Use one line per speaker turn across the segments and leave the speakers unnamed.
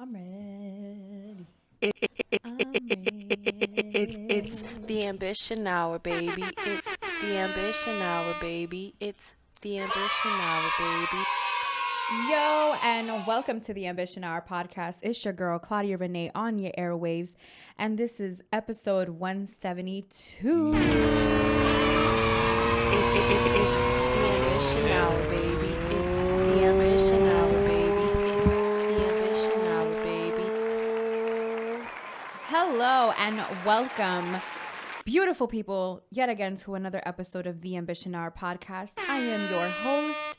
I'm ready. I'm
It's
ready.
the ambition hour, baby. It's the ambition hour, baby. It's the ambition hour, baby.
Yo, and welcome to the Ambition Hour podcast. It's your girl, Claudia Renee, on your airwaves. And this is episode 172.
It's the ambition hour, baby. It's the ambition hour, baby. It's the ambition hour, baby.
Hello, and welcome, beautiful people, yet again to another episode of the Ambition Hour podcast. I am your host,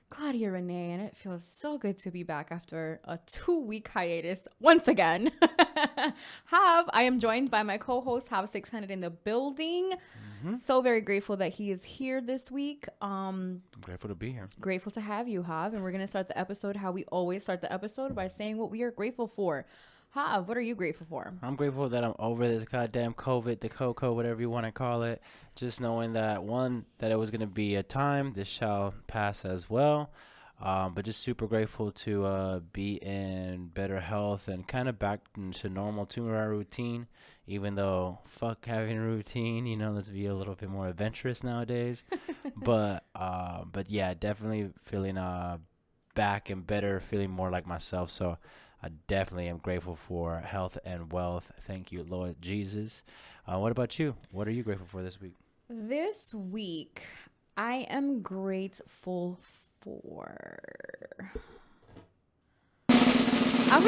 Claudia Renee, and it feels so good to be back after a 2-week hiatus once again. I am joined by my co-host, Have 600 in the building. So very grateful that he is here this week.
I'm grateful to be here.
Grateful to have you, Hav. And we're going to start the episode how we always start the episode, by saying what we are grateful for. Hav, what are you grateful for?
I'm grateful that I'm over this goddamn COVID, the cocoa, whatever you want to call it. Just knowing that, one, that it was going to be a time. This shall pass as well. But just super grateful to be in better health and kind of back into normal to-our routine. Even though, fuck having a routine, let's be a little bit more adventurous nowadays. but yeah, definitely feeling back and better, feeling more like myself. So I definitely am grateful for health and wealth. Thank you, Lord Jesus. What about you? What are you grateful for this week?
This week, I am grateful for... I'm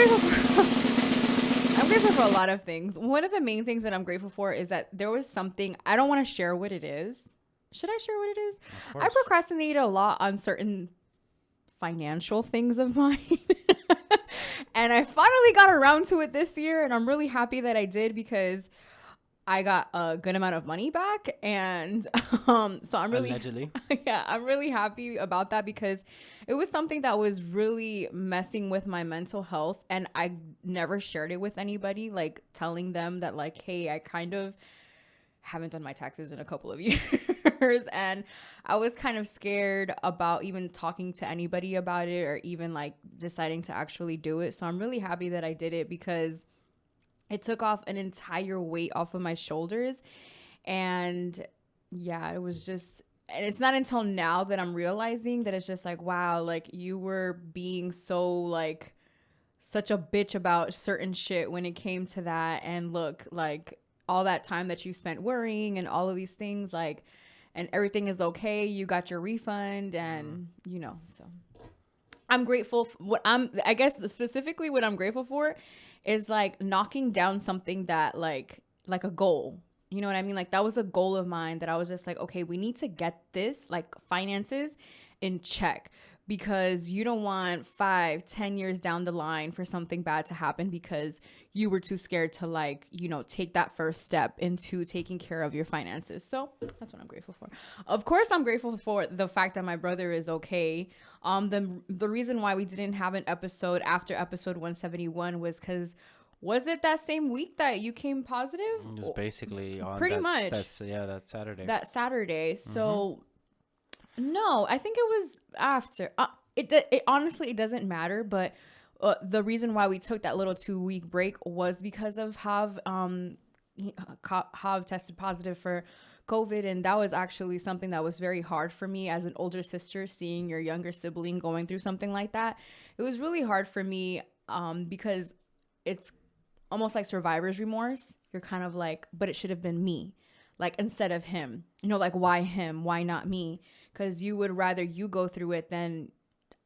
grateful for a lot of things. One of the main things that I'm grateful for is that there was something, I don't want to share what it is. Should I share what it is? I procrastinated a lot on certain financial things of mine. And I finally got around to it this year, and I'm really happy that I did, because I got a good amount of money back. And so I'm really
Allegedly.
yeah, I'm really happy about that, because it was something that was really messing with my mental health, and I never shared it with anybody, like telling them that, like, hey, I kind of haven't done my taxes in a couple of years. And I was kind of scared about even talking to anybody about it, or even like deciding to actually do it. So I'm really happy that I did it, because it took off an entire weight off of my shoulders. And yeah, it was just, and it's not until now that I'm realizing that it's just like, wow, like you were being so like such a bitch about certain shit when it came to that. And look, like all that time that you spent worrying and all of these things, like, and everything is okay. You got your refund, and so I'm grateful for I guess specifically what I'm grateful for is like knocking down something that like a goal. You know what I mean? Like that was a goal of mine that I was just like, okay, we need to get this like finances in check, because you don't want 5-10 years down the line for something bad to happen because you were too scared to like, take that first step into taking care of your finances. So that's what I'm grateful for. Of course, I'm grateful for the fact that my brother is okay. The reason why we didn't have an episode after episode 171 was it that same week that you came positive?
It was basically on
Pretty much.
that Saturday.
That Saturday. So no, I think it was after. It honestly, it doesn't matter. But the reason why we took that little 2-week break was because of Hav tested positive for COVID. And that was actually something that was very hard for me as an older sister, seeing your younger sibling going through something like that. It was really hard for me because it's almost like survivor's remorse. You're kind of like, but it should have been me, like instead of him, like why him? Why not me? Because you would rather you go through it than,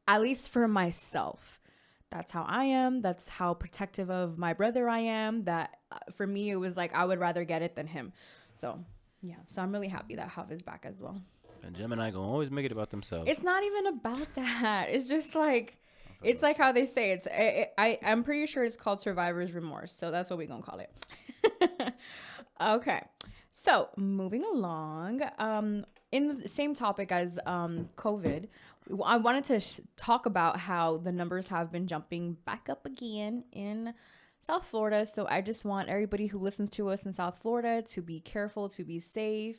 at least for myself. That's how I am. That's how protective of my brother I am. That for me, it was like I would rather get it than him. So yeah, so I'm really happy that Hav is back as well.
And Gemini gonna always make it about themselves.
It's not even about that. It's just like, it's like how they say I'm pretty sure it's called survivor's remorse. So that's what we're going to call it. Okay. So moving along, in the same topic as COVID, I wanted to talk about how the numbers have been jumping back up again in South Florida. So I just want everybody who listens to us in South Florida to be careful, to be safe.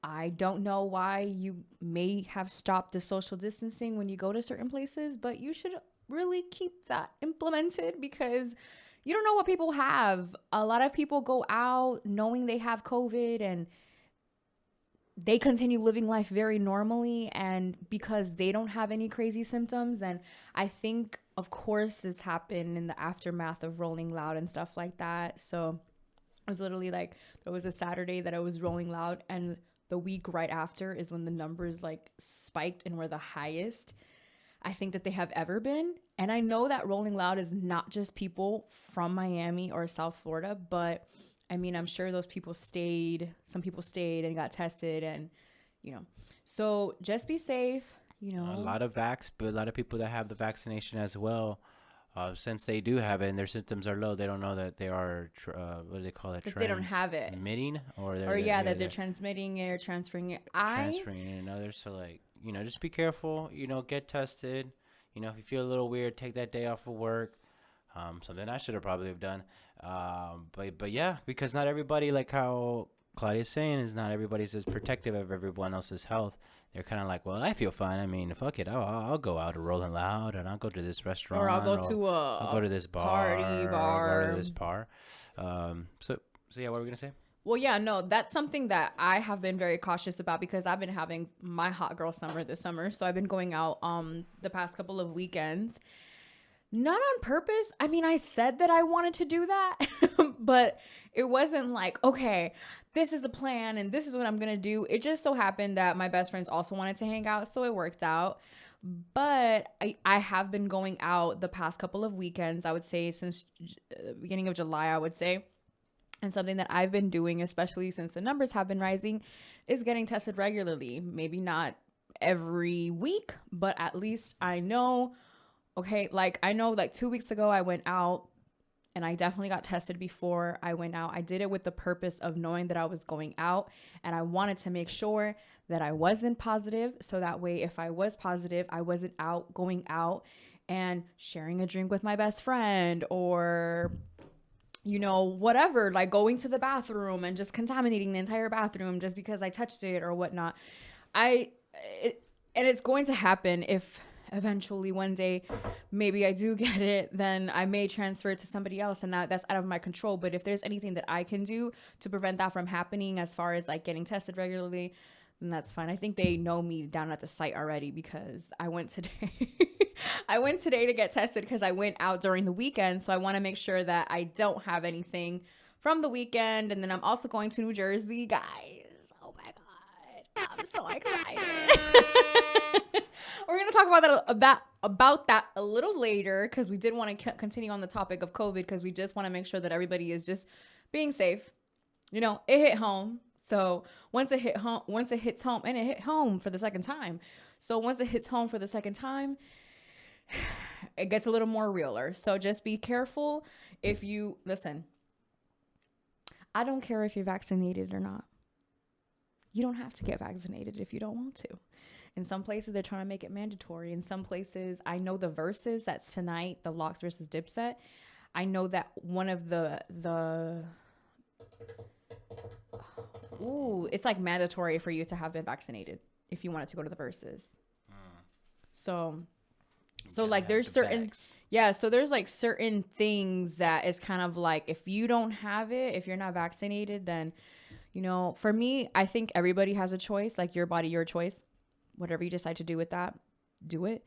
I don't know why you may have stopped the social distancing when you go to certain places, but you should really keep that implemented because you don't know what people have. A lot of people go out knowing they have COVID and they continue living life very normally, and because they don't have any crazy symptoms. And I think, of course, this happened in the aftermath of Rolling Loud and stuff like that. So it was literally like there was a Saturday that I was Rolling Loud, and the week right after is when the numbers like spiked and were the highest I think that they have ever been. And I know that Rolling Loud is not just people from Miami or South Florida, but I mean, I'm sure those people stayed, some people stayed and got tested, and, you know, so just be safe, you know.
A lot of people that have the vaccination as well, since they do have it and their symptoms are low, they don't know that they are, what do they call it?
They don't have it.
Transmitting,
that they're transmitting it or transferring it.
Transferring it and others. So, like, you know, just be careful, you know, get tested. You know, if you feel a little weird, take that day off of work. Something I should have probably have done. But yeah, because not everybody, like how Claudia's saying, is not everybody's as protective of everyone else's health. They're kind of like, well, I feel fine. I mean, fuck it. I'll go out to Rolling Loud, and I'll go to this restaurant,
or I'll go to this bar.
I'll go to this bar. So yeah, what were we gonna say?
Well, yeah, no, that's something that I have been very cautious about because I've been having my hot girl summer this summer. So I've been going out the past couple of weekends. Not on purpose. I mean, I said that I wanted to do that, but it wasn't like, okay, this is the plan and this is what I'm going to do. It just so happened that my best friends also wanted to hang out, so it worked out. But I have been going out the past couple of weekends, I would say since the beginning of July, I would say. And something that I've been doing, especially since the numbers have been rising, is getting tested regularly. Maybe not every week, but at least I know. Okay, like I know like 2 weeks ago I went out and I definitely got tested before I went out. I did it with the purpose of knowing that I was going out, and I wanted to make sure that I wasn't positive. So that way, if I was positive, I wasn't going out and sharing a drink with my best friend or, you know, whatever, like going to the bathroom and just contaminating the entire bathroom just because I touched it or whatnot. And it's going to happen if eventually one day maybe I do get it, then I may transfer it to somebody else, and that's out of my control. But if there's anything that I can do to prevent that from happening, as far as like getting tested regularly, then that's fine. I think they know me down at the site already because I went today. I went today to get tested because I went out during the weekend, so I want to make sure that I don't have anything from the weekend. And then I'm also going to New Jersey, guys. Oh my god, I'm so excited. We're going to talk about that a little later because we did want to continue on the topic of COVID because we just want to make sure that everybody is just being safe. You know, it hit home. So once it hits home, and it hit home for the second time. So once it hits home for the second time, it gets a little more realer. So just be careful. Listen, I don't care if you're vaccinated or not. You don't have to get vaccinated if you don't want to. In some places, they're trying to make it mandatory. In some places, I know the verses, that's tonight, the Locks versus Dipset. I know that one of it's like mandatory for you to have been vaccinated if you wanted to go to the verses. So like there's so there's like certain things that is kind of like, if you don't have it, if you're not vaccinated, then, you know, for me, I think everybody has a choice, like your body, your choice. Whatever you decide to do with that, do it.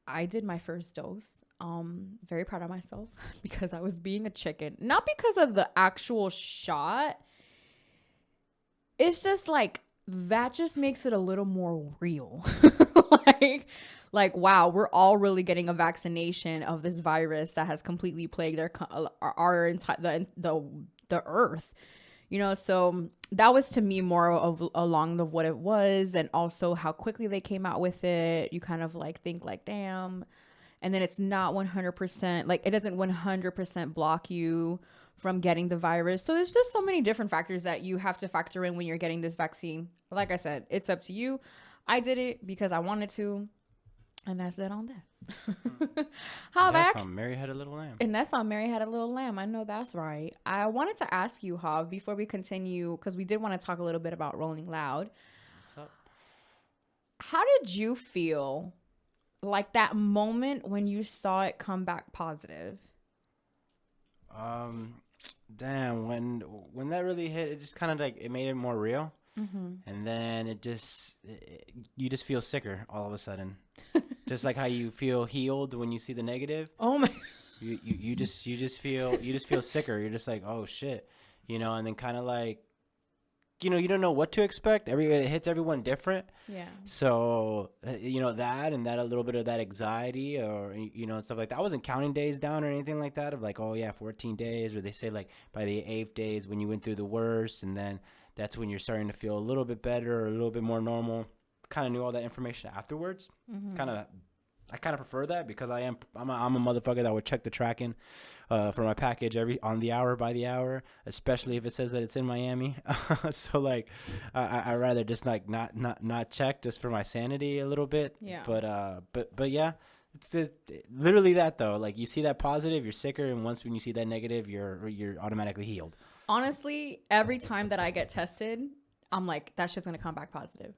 I did my first dose. Very proud of myself because I was being a chicken. Not because of the actual shot. It's just like, that just makes it a little more real. like, wow, we're all really getting a vaccination of this virus that has completely plagued our entire the earth. You know, so that was to me more of along what it was, and also how quickly they came out with it. You kind of like think like, damn. And then it's not 100%, like it doesn't 100% block you from getting the virus. So there's just so many different factors that you have to factor in when you're getting this vaccine. Like I said, it's up to you. I did it because I wanted to. And that's that on that.
That's on Mary Had a Little Lamb.
And that's on Mary Had a Little Lamb. I know that's right. I wanted to ask you, Hav, before we continue, because we did want to talk a little bit about Rolling Loud.
What's up?
How did you feel like that moment when you saw it come back positive?
Damn, when that really hit, it just kind of like it made it more real. And then you just feel sicker all of a sudden. Just like how you feel healed when you see the negative.
Oh my.
You just feel sicker. You're just like, oh shit, and then kind of like, you don't know what to expect. It hits everyone different.
Yeah.
So that and that a little bit of that anxiety or and stuff like that. I wasn't counting days down or anything like that of like, oh yeah, 14 days, or they say like by the 8th day is when you went through the worst, and then that's when you're starting to feel a little bit better or a little bit more normal. Kind of knew all that information afterwards. I kind of prefer that because I'm a motherfucker that would check the tracking for my package on the hour by the hour, especially if it says that it's in Miami. So like I rather just like not check just for my sanity a little bit.
Yeah.
But yeah, it's literally that though. Like you see that positive, you're sicker, and when you see that negative, you're automatically healed.
Honestly, every time that I get tested, I'm like, that shit's gonna come back positive.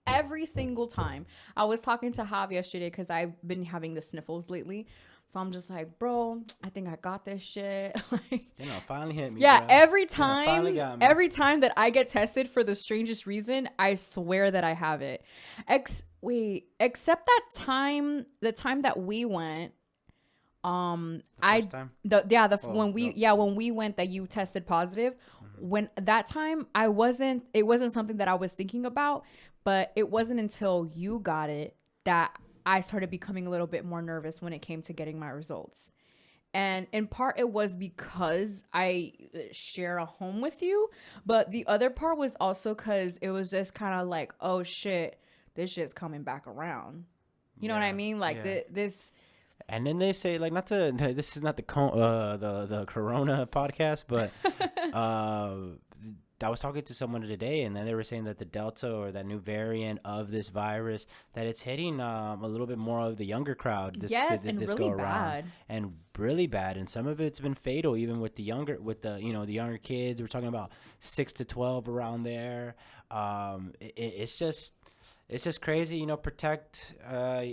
Every single time. I was talking to Jav yesterday because I've been having the sniffles lately. So I'm just like, bro, I think I got this shit. Like,
finally hit me.
Yeah,
bro.
every time that I get tested for the strangest reason, I swear that I have it. Except that time, the time that we went, when we went that you tested positive. When that time it wasn't something that I was thinking about, but it wasn't until you got it that I started becoming a little bit more nervous when it came to getting my results. And in part it was because I share a home with you, but the other part was also because it was just kind of like, oh shit, this shit's coming back around. You know what I mean? Like this.
And then they say, like, this is not the Corona podcast, but I was talking to someone today, and then they were saying that the Delta or that new variant of this virus, that it's hitting a little bit more of the younger crowd. This
really
go around,
bad.
and really bad, and some of it's been fatal, even with the younger kids. We're talking about 6 to 12 around there. It's just crazy, protect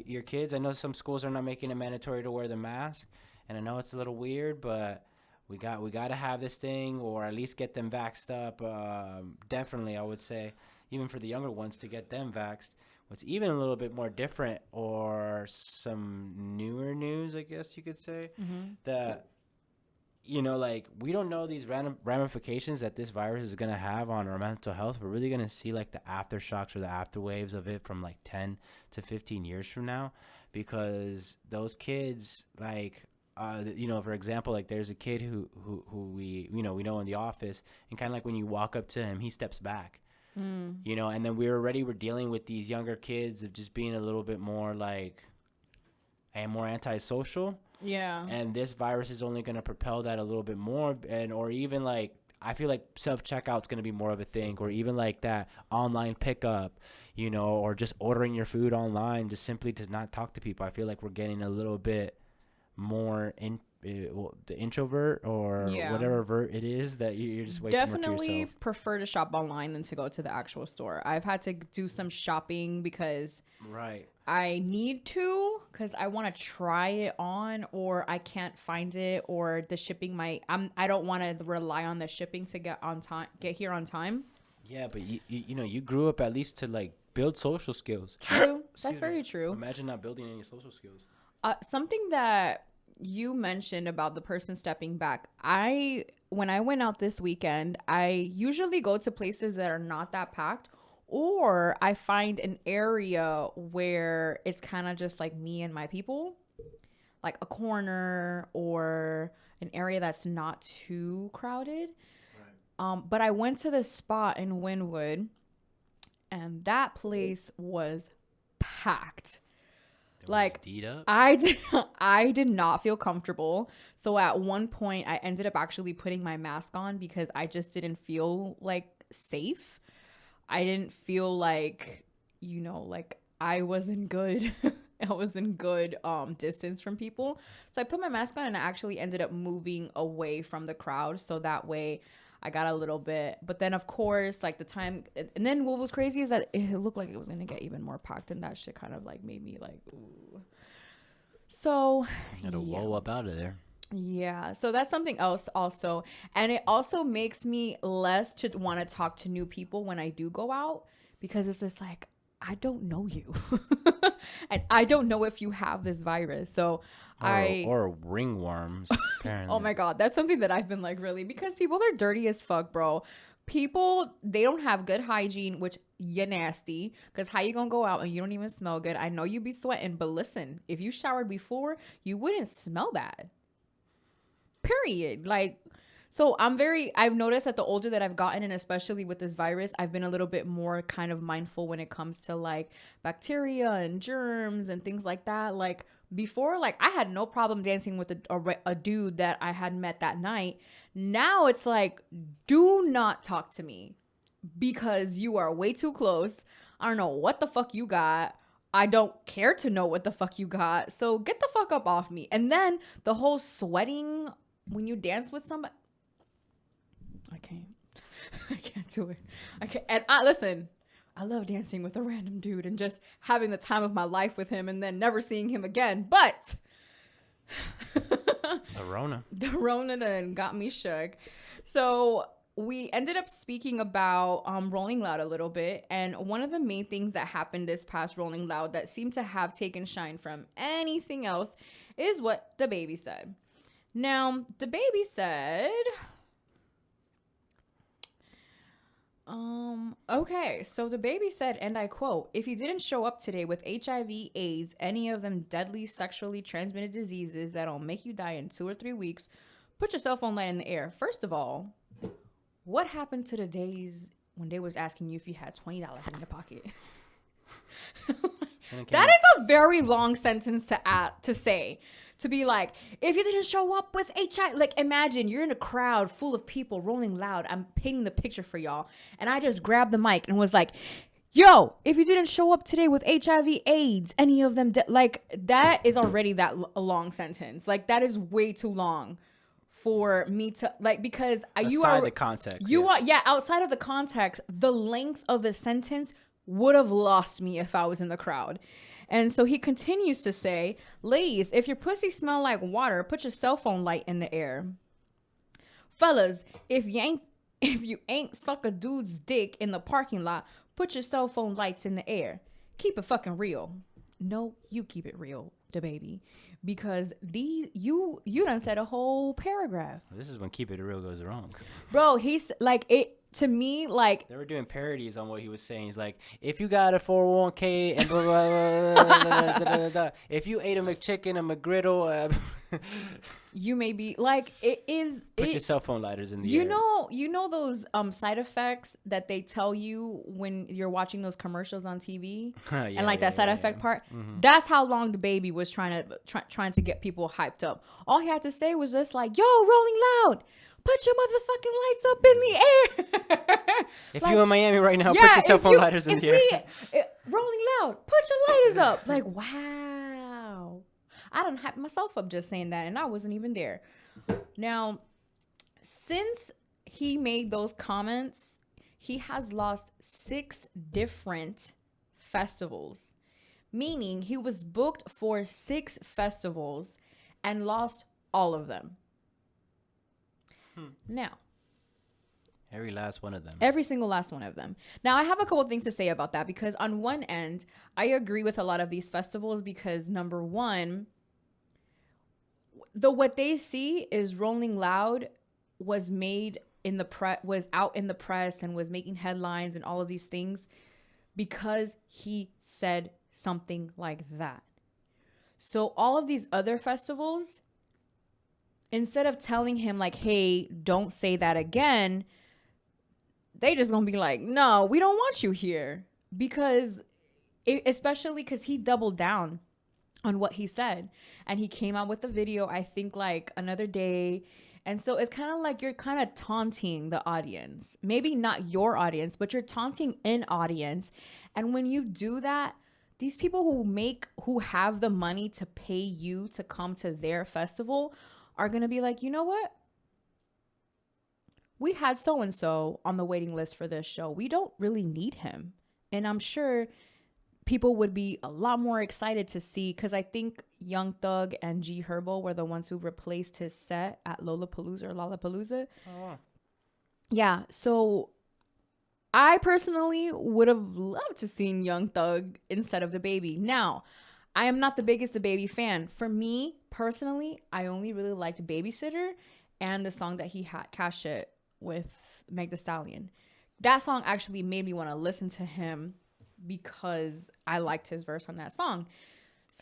your kids. I know some schools are not making it mandatory to wear the mask, and I know it's a little weird, but we got to have this thing, or at least get them vaxxed up. Definitely, I would say, even for the younger ones, to get them vaxxed. What's even a little bit more different, or some newer news, I guess you could say, that like, we don't know these ramifications that this virus is going to have on our mental health. We're really going to see like the aftershocks or the afterwaves of it from like 10 to 15 years from now, because those kids, like, for example, like there's a kid who we know in the office, and kind of like when you walk up to him, he steps back, and then we're dealing with these younger kids of just being a little bit more like, and more antisocial.
Yeah.
And this virus is only going to propel that a little bit more. Or even like, I feel like self-checkout's going to be more of a thing, or even like that online pickup, or just ordering your food online just simply to not talk to people. I feel like we're getting a little bit more the introvert or whatever vert it is that you're just waiting for yourself.
Definitely prefer to shop online than to go to the actual store. I've had to do some shopping because I need to, because I want to try it on, or I can't find it, or the shipping I don't want to rely on the shipping to get here on time.
Yeah, but you grew up at least to like build social skills.
True. That's very true.
Imagine not building any social skills.
Something that you mentioned about the person stepping back. When I went out this weekend, I usually go to places that are not that packed, or I find an area where it's kind of just like me and my people, like a corner or an area that's not too crowded. Right. But I went to this spot in Wynwood, and that place was packed. Like, I did not feel comfortable. So at one point I ended up actually putting my mask on because I just didn't feel like safe. I didn't feel like, like I was in good I was in good distance from people. So I put my mask on, and I actually ended up moving away from the crowd, so that way I got a little bit, but then of course, like the time, and then what was crazy is that it looked like it was gonna get even more packed, and that shit kind of like made me like, ooh. So
It'll roll up out of there.
Yeah, so that's something else also. And it also makes me less to want to talk to new people when I do go out, because it's just like, I don't know you. And I don't know if you have this virus. So
or ringworms. Apparently.
Oh my God, that's something that I've been like, really, because people are dirty as fuck, bro. People, they don't have good hygiene, which you're nasty, because how you gonna go out and you don't even smell good? I know you be sweating, but listen, if you showered before, you wouldn't smell bad. Period. Like, so I've noticed that the older that I've gotten, and especially with this virus, I've been a little bit more kind of mindful when it comes to like bacteria and germs and things like that. Like before, like I had no problem dancing with a dude that I had met that night. Now it's like, do not talk to me because you are way too close. I don't know what the fuck you got. I don't care to know what the fuck you got. So get the fuck up off me. And then the whole sweating when you dance with somebody, I can't do it. I can't. And listen, I love dancing with a random dude and just having the time of my life with him and then never seeing him again. But
the Rona
done got me shook. So we ended up speaking about Rolling Loud a little bit. And one of the main things that happened this past Rolling Loud that seemed to have taken shine from anything else is what the baby said. Now, the baby said, okay, so the baby said, and I quote, "If you didn't show up today with HIV, AIDS, any of them deadly sexually transmitted diseases that'll make you die in 2 or 3 weeks, put your cell phone light in the air." First of all, what happened to the days when they was asking you if you had $20 in your pocket? That is a very long sentence to say. To be like, if you didn't show up with HIV, like imagine you're in a crowd full of people rolling loud. I'm painting the picture for y'all. And I just grabbed the mic and was like, yo, if you didn't show up today with HIV, AIDS, any of them, like that is already a long sentence. Like that is way too long for me to like, because
outside the context.
Outside of the context, the length of the sentence would have lost me if I was in the crowd. And so he continues to say, ladies, if your pussy smell like water, put your cell phone light in the air. Fellas, if you ain't suck a dude's dick in the parking lot, put your cell phone lights in the air. Keep it fucking real. No, you keep it real, the baby. Because you done said a whole paragraph.
This is when keep it real goes wrong.
Bro, he's like it. To me, like
they were doing parodies on what he was saying. He's like, if you got a 401k and blah, blah, blah, blah, blah, blah, blah, if you ate a McChicken, a McGriddle,
you may be like it is.
Put your cell phone lighters in the air.
You know those side effects that they tell you when you're watching those commercials on TV, and like that side effect part. Mm-hmm. That's how long the baby was trying to get people hyped up. All he had to say was just like, "Yo, Rolling Loud. Put your motherfucking lights up in the air."
If you're in Miami right now, put your cell phone lighters in the air.
Rolling Loud, put your lighters up. Like, wow. I done hyped myself up just saying that, and I wasn't even there. Now, since he made those comments, he has lost 6 different festivals, meaning he was booked for 6 festivals and lost all of them. Now,
every last one of them.
Every single last one of them. Now, I have a couple things to say about that, because on one end, I agree with a lot of these festivals because, number one, what they see is Rolling Loud was made in the was out in the press and was making headlines and all of these things because he said something like that. So all of these other festivals, instead of telling him like, hey, don't say that again, they just gonna be like, no, we don't want you here. Especially because he doubled down on what he said. And he came out with a video, I think like another day. And so it's kind of like you're kind of taunting the audience. Maybe not your audience, but you're taunting an audience. And when you do that, these people who have the money to pay you to come to their festival are going to be like, you know what? we had so and so on the waiting list for this show. We don't really need him. And I'm sure people would be a lot more excited to see, because I think Young Thug and G Herbo were the ones who replaced his set at Lollapalooza or Lollapalooza.
Oh.
Yeah, so I personally would have loved to seen Young Thug instead of the Baby. Now, I am not the biggest Baby fan. For me personally, I only really liked Babysitter and the song that he had, Cash It, with Meg Thee Stallion. That song actually made me want to listen to him because I liked his verse on that song.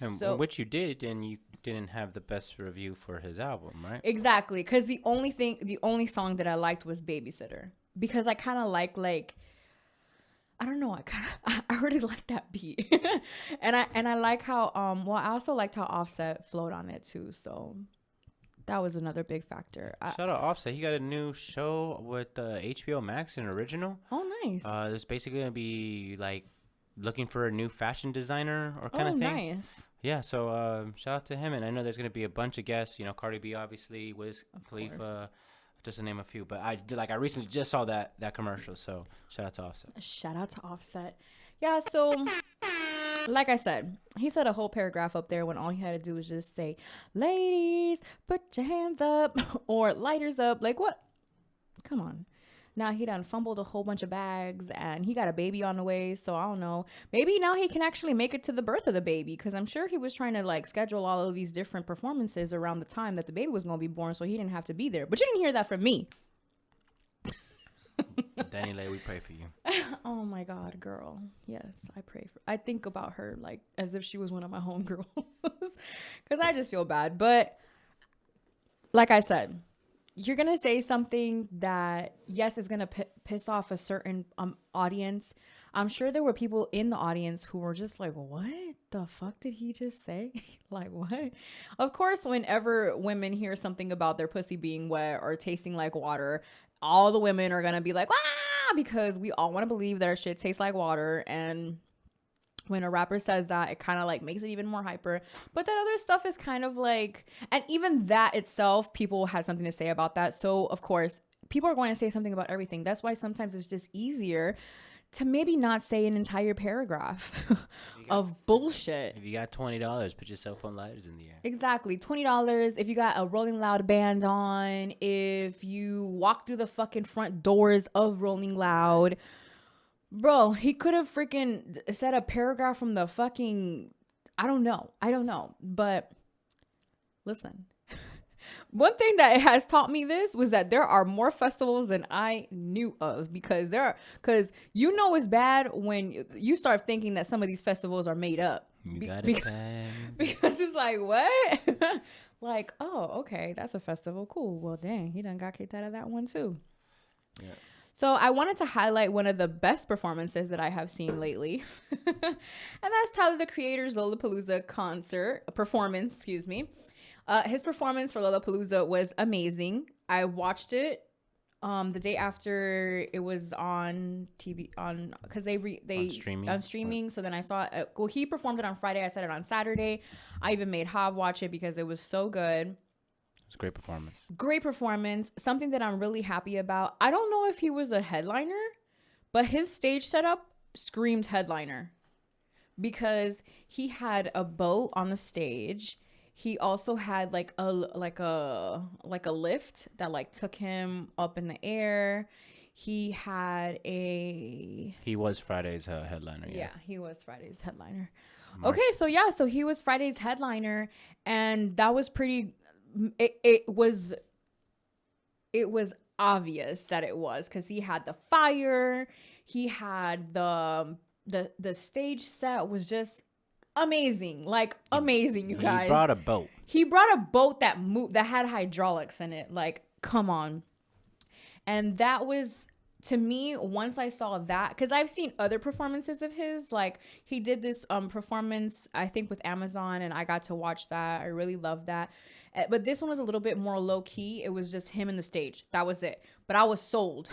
And
So,
which you did, and you didn't have the best review for his album, right?
exactly, because the only song that I liked was Babysitter, because I kind of like I don't know, I already like that beat. and I like how I also liked how Offset flowed on it too, so that was another big factor.
Shout out Offset. He got a new show with HBO Max, an original.
Oh, nice.
There's basically gonna be like looking for a new fashion designer or kind of thing.
Nice.
Yeah, so shout out to him. And I know there's gonna be a bunch of guests. You know, Cardi B, obviously, Wiz Khalifa, just to name a few. But I recently just saw that commercial. So shout out to Offset.
Shout out to Offset. Yeah, so like I said, he said a whole paragraph up there when all he had to do was just say, "Ladies, put your hands up," or "Lighters up." Like, what? Come on. Now he done fumbled a whole bunch of bags and he got a baby on the way. So I don't know. Maybe now he can actually make it to the birth of the baby, because I'm sure he was trying to like schedule all of these different performances around the time that the baby was going to be born, so he didn't have to be there. But you didn't hear that from me.
Danny Lay, we pray for you.
Oh my God, girl. Yes, I think about her like as if she was one of my homegirls, because I just feel bad. But like I said, you're going to say something that, yes, is going to piss off a certain audience. I'm sure there were people in the audience who were just like, what the fuck did he just say? Like, what? Of course, whenever women hear something about their pussy being wet or tasting like water, all the women are going to be like, ah, because we all want to believe that our shit tastes like water. And when a rapper says that, it kind of like makes it even more hyper. But that other stuff is kind of like, and even that itself, people had something to say about that. So of course, people are going to say something about everything. That's why sometimes it's just easier to maybe not say an entire paragraph of bullshit.
If you got $20, put your cell phone lighters in the air.
Exactly. $20. If you got a Rolling Loud band on, if you walk through the fucking front doors of Rolling Loud, bro, he could have freaking said a paragraph from the fucking, I don't know. But listen, one thing that has taught me this was that there are more festivals than I knew of, because you know it's bad when you start thinking that some of these festivals are made up.
You got it,
because it's like, what? Like, oh, okay, that's a festival. Cool. Well, dang, he done got kicked out of that one too. Yeah. So I wanted to highlight one of the best performances that I have seen lately. And that's Tyler, the Creator's Lollapalooza performance, excuse me. His performance for Lollapalooza was amazing. I watched it the day after it was on TV, because they on streaming. So then I saw it. Well, he performed it on Friday. I saw it on Saturday. I even made Hav watch it because it was so good.
It's a great performance.
Great performance. Something that I'm really happy about. I don't know if he was a headliner, but his stage setup screamed headliner, because he had a boat on the stage. He also had like a lift that like took him up in the air. He was Friday's
headliner.
Yeah, he was Friday's headliner. Okay, so he was Friday's headliner, and that was pretty. It was obvious that it was, because he had the fire. He had the stage set was just amazing, like amazing, you guys. He brought a boat that moved, that had hydraulics in it. Like, come on. And that was, to me, once I saw that, because I've seen other performances of his, like he did this performance, I think with Amazon, and I got to watch that. I really loved that. But this one was a little bit more low key. It was just him and the stage. That was it. But I was sold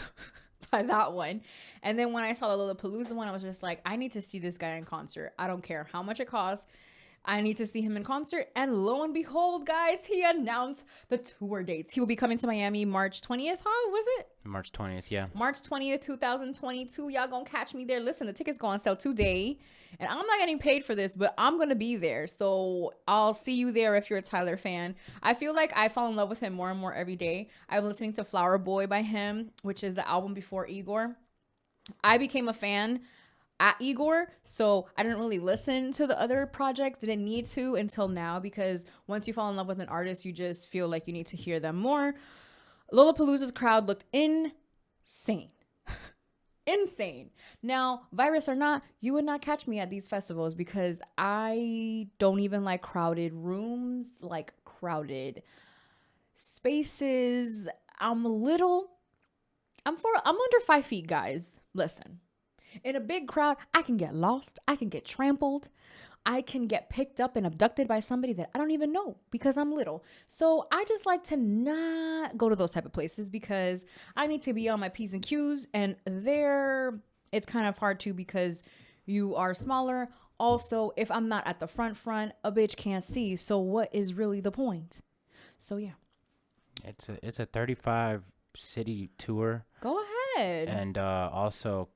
by that one. And then when I saw the Lollapalooza one, I was just like, I need to see this guy in concert. I don't care how much it costs. I need to see him in concert. And lo and behold, guys, he announced the tour dates. He will be coming to Miami March 20th. How was it?
March 20th, yeah.
March 20th, 2022. Y'all gonna catch me there. Listen, the tickets go on sale today. And I'm not getting paid for this, but I'm gonna be there. So I'll see you there if you're a Tyler fan. I feel like I fall in love with him more and more every day. I'm listening to Flower Boy by him, which is the album before Igor. I became a fan at Igor, so I didn't really listen to the other projects, didn't need to until now, because once you fall in love with an artist, you just feel like you need to hear them more. Lollapalooza's crowd looked insane. Insane. Now, virus or not, you would not catch me at these festivals because I don't even like crowded rooms, like crowded spaces. I'm under 5 feet, guys. Listen. In a big crowd, I can get lost. I can get trampled. I can get picked up and abducted by somebody that I don't even know because I'm little. So I just like to not go to those type of places because I need to be on my P's and Q's. And there, it's kind of hard to because you are smaller. Also, if I'm not at the front, a bitch can't see. So what is really the point? So yeah.
It's a 35 city tour.
Go ahead.
And also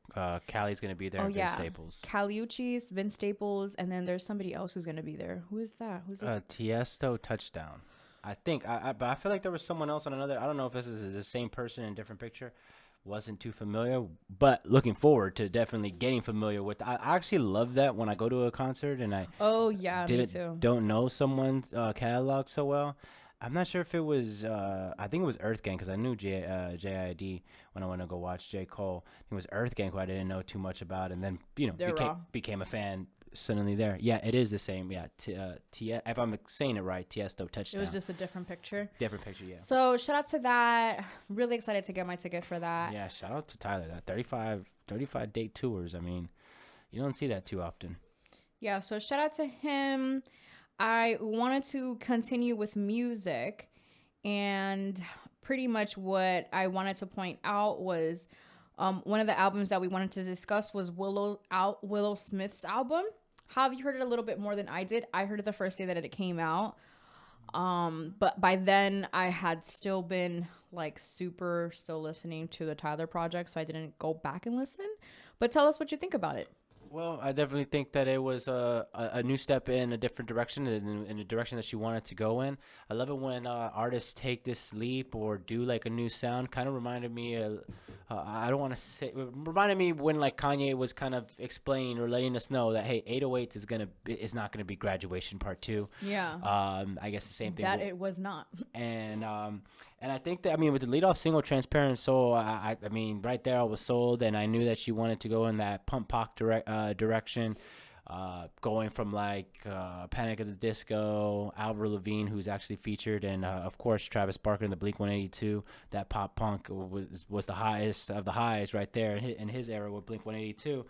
Cali's going to be there.
Oh,
Vince
yeah.
Staples.
Caliucci's, Vince Staples, and then there's somebody else who's going to be there. Who is that? Who's it?
Tiesto Touchdown. I think. But I feel like there was someone else on another. I don't know if this is the same person in a different picture. Wasn't too familiar, but looking forward to definitely getting familiar with. I actually love that when I go to a concert and I
me too.
Don't know someone's catalog so well. I'm not sure if it was, I think it was Earth Gang because I knew JID when I went to go watch J. Cole. I think it was Earth Gang who I didn't know too much about. And then, became a fan suddenly there. Yeah, it is the same. Yeah. If I'm saying it right, Tiesto Touchdown.
It was just a different picture.
Different picture, yeah.
So shout out to that. Really excited to get my ticket for that.
Yeah, shout out to Tyler. That 35 date tours. I mean, you don't see that too often.
Yeah, so shout out to him. I wanted to continue with music, and pretty much what I wanted to point out was one of the albums that we wanted to discuss was Willow Smith's album. How have you heard it a little bit more than I did? I heard it the first day that it came out, but by then I had still been like still listening to the Tyler project, so I didn't go back and listen. But tell us what you think about it.
Well, I definitely think that it was a new step in a different direction, in a direction that she wanted to go in. I love it when artists take this leap or do like a new sound. Kind of reminded me, reminded me when like Kanye was kind of explaining or letting us know that, hey, 808 is not gonna be Graduation Part 2.
Yeah.
I guess the same thing.
That it was not.
And I think that, I mean, with the leadoff single, Transparent Soul, I mean, right there I was sold, and I knew that she wanted to go in that pump pop direction, going from like Panic at the Disco, Avril Lavigne, who's actually featured, and of course Travis Barker in the Blink-182. That pop punk was the highest of the highs right there in his era with Blink-182.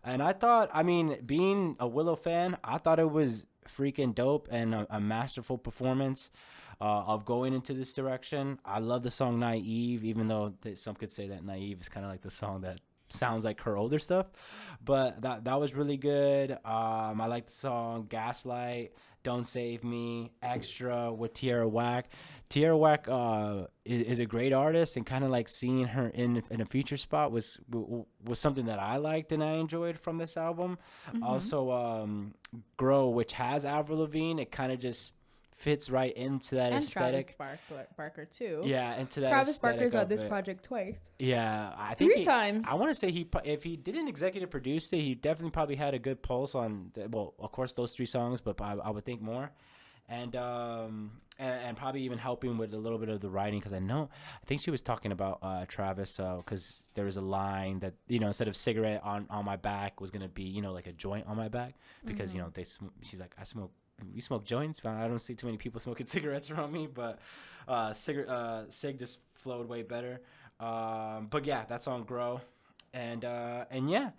And I thought, I mean, being a Willow fan, I thought it was freaking dope and a masterful performance of going into this direction. I love the song Naive, even though some could say that Naive is kind of like the song that sounds like her older stuff, but that was really good. I like the song Gaslight, Don't Save Me, Extra with Tierra Whack. Tierra Whack is a great artist, and kind of like seeing her in a feature spot was something that I liked and I enjoyed from this album. Mm-hmm. Also, Grow, which has Avril Lavigne, it kind of just fits right into that
and
aesthetic.
Travis Barker too.
Yeah, into that
Travis
aesthetic.
Barker's on this project twice.
Yeah, I think
3 times.
I want to say if he didn't executive produce it, he definitely probably had a good pulse on. Well, of course those 3 songs, but I would think more, and probably even helping with a little bit of the writing, because I think she was talking about Travis, because there was a line that, instead of cigarette on my back was gonna be like a joint on my back, because she's like, we smoke joints. I don't see too many people smoking cigarettes around me, but cig just flowed way better. But yeah, that's on Grow, and yeah,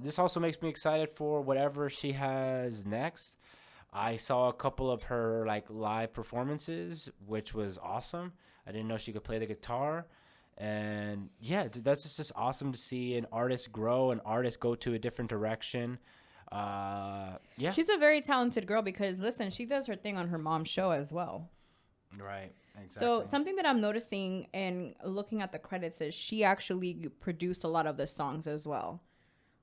this also makes me excited for whatever she has next. I saw a couple of her like live performances, which was awesome. I didn't know she could play the guitar. And yeah, that's just awesome to see an artist grow, an artist go to a different direction. Yeah.
She's a very talented girl because, listen, she does her thing on her mom's show as well.
Right. Exactly.
So something that I'm noticing and looking at the credits is she actually produced a lot of the songs as well.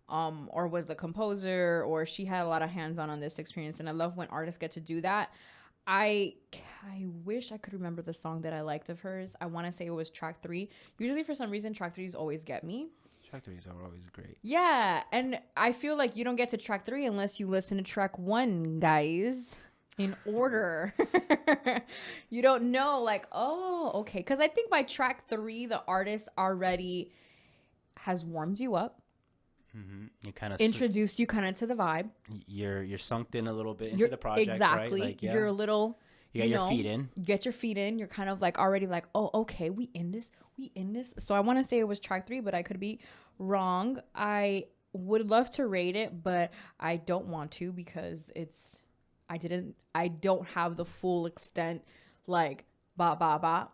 Or was the composer, or she had a lot of hands-on on this experience. And I love when artists get to do that. I wish I could remember the song that I liked of hers. I want to say it was track 3. Usually for some reason, track 3s always get me.
Track 3s are always great.
Yeah. And I feel like you don't get to track 3 unless you listen to track 1, guys. In order. You don't know, like, oh, okay. Because I think by track 3, the artist already has warmed you up.
Mm-hmm. You kind of
introduced you kind of to the vibe.
You're sunk in a little bit into the project,
exactly.
Right? Like, yeah.
You're a little.
You got your feet in.
You get your feet in. You're kind of like already like, oh, okay, we in this. So I want to say it was track 3, but I could be wrong. I would love to rate it, but I don't want to because I don't have the full extent, like, about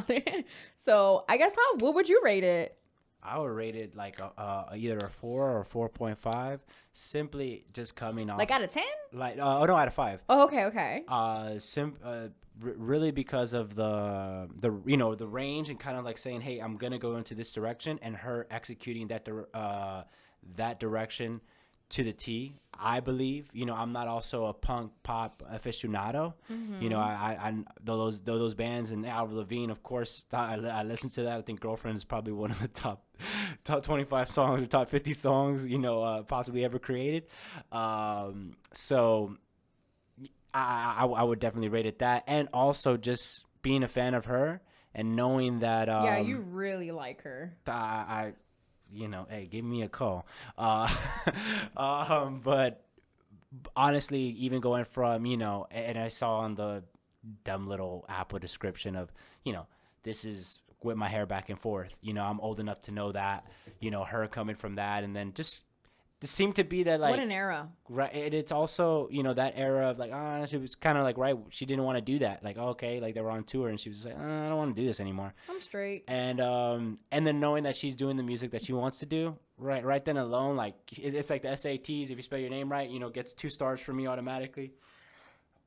it. So I guess what would you rate it?
I would rate it like either a 4 or 4.5, simply just coming off.
Like out of 10?
Like no, out of 5.
Oh, okay.
Really because of the the range and kind of like saying, hey, I'm gonna go into this direction, and her executing that direction to the T. I believe, I'm not also a punk pop aficionado. Mm-hmm. I those bands, and Avril Lavigne, of course, I listen to that. I think Girlfriend is probably one of the top 25 songs or top 50 songs, possibly ever created. So I would definitely rate it that. And also just being a fan of her and knowing that.
Yeah, you really like her.
Hey, give me a call. But honestly, even going from, and I saw on the dumb little Apple description of, this is with my hair back and forth. I'm old enough to know that, her coming from that, and then just this seemed to be that, like,
what an era.
Right. And it's also, that era of like, she was kind of like, right. She didn't want to do that. Like, okay. Like they were on tour and she was just like, I don't want to do this anymore.
I'm straight.
And then knowing that she's doing the music that she wants to do, right then alone, like it's like the SATs. If you spell your name right, gets 2 stars from me automatically,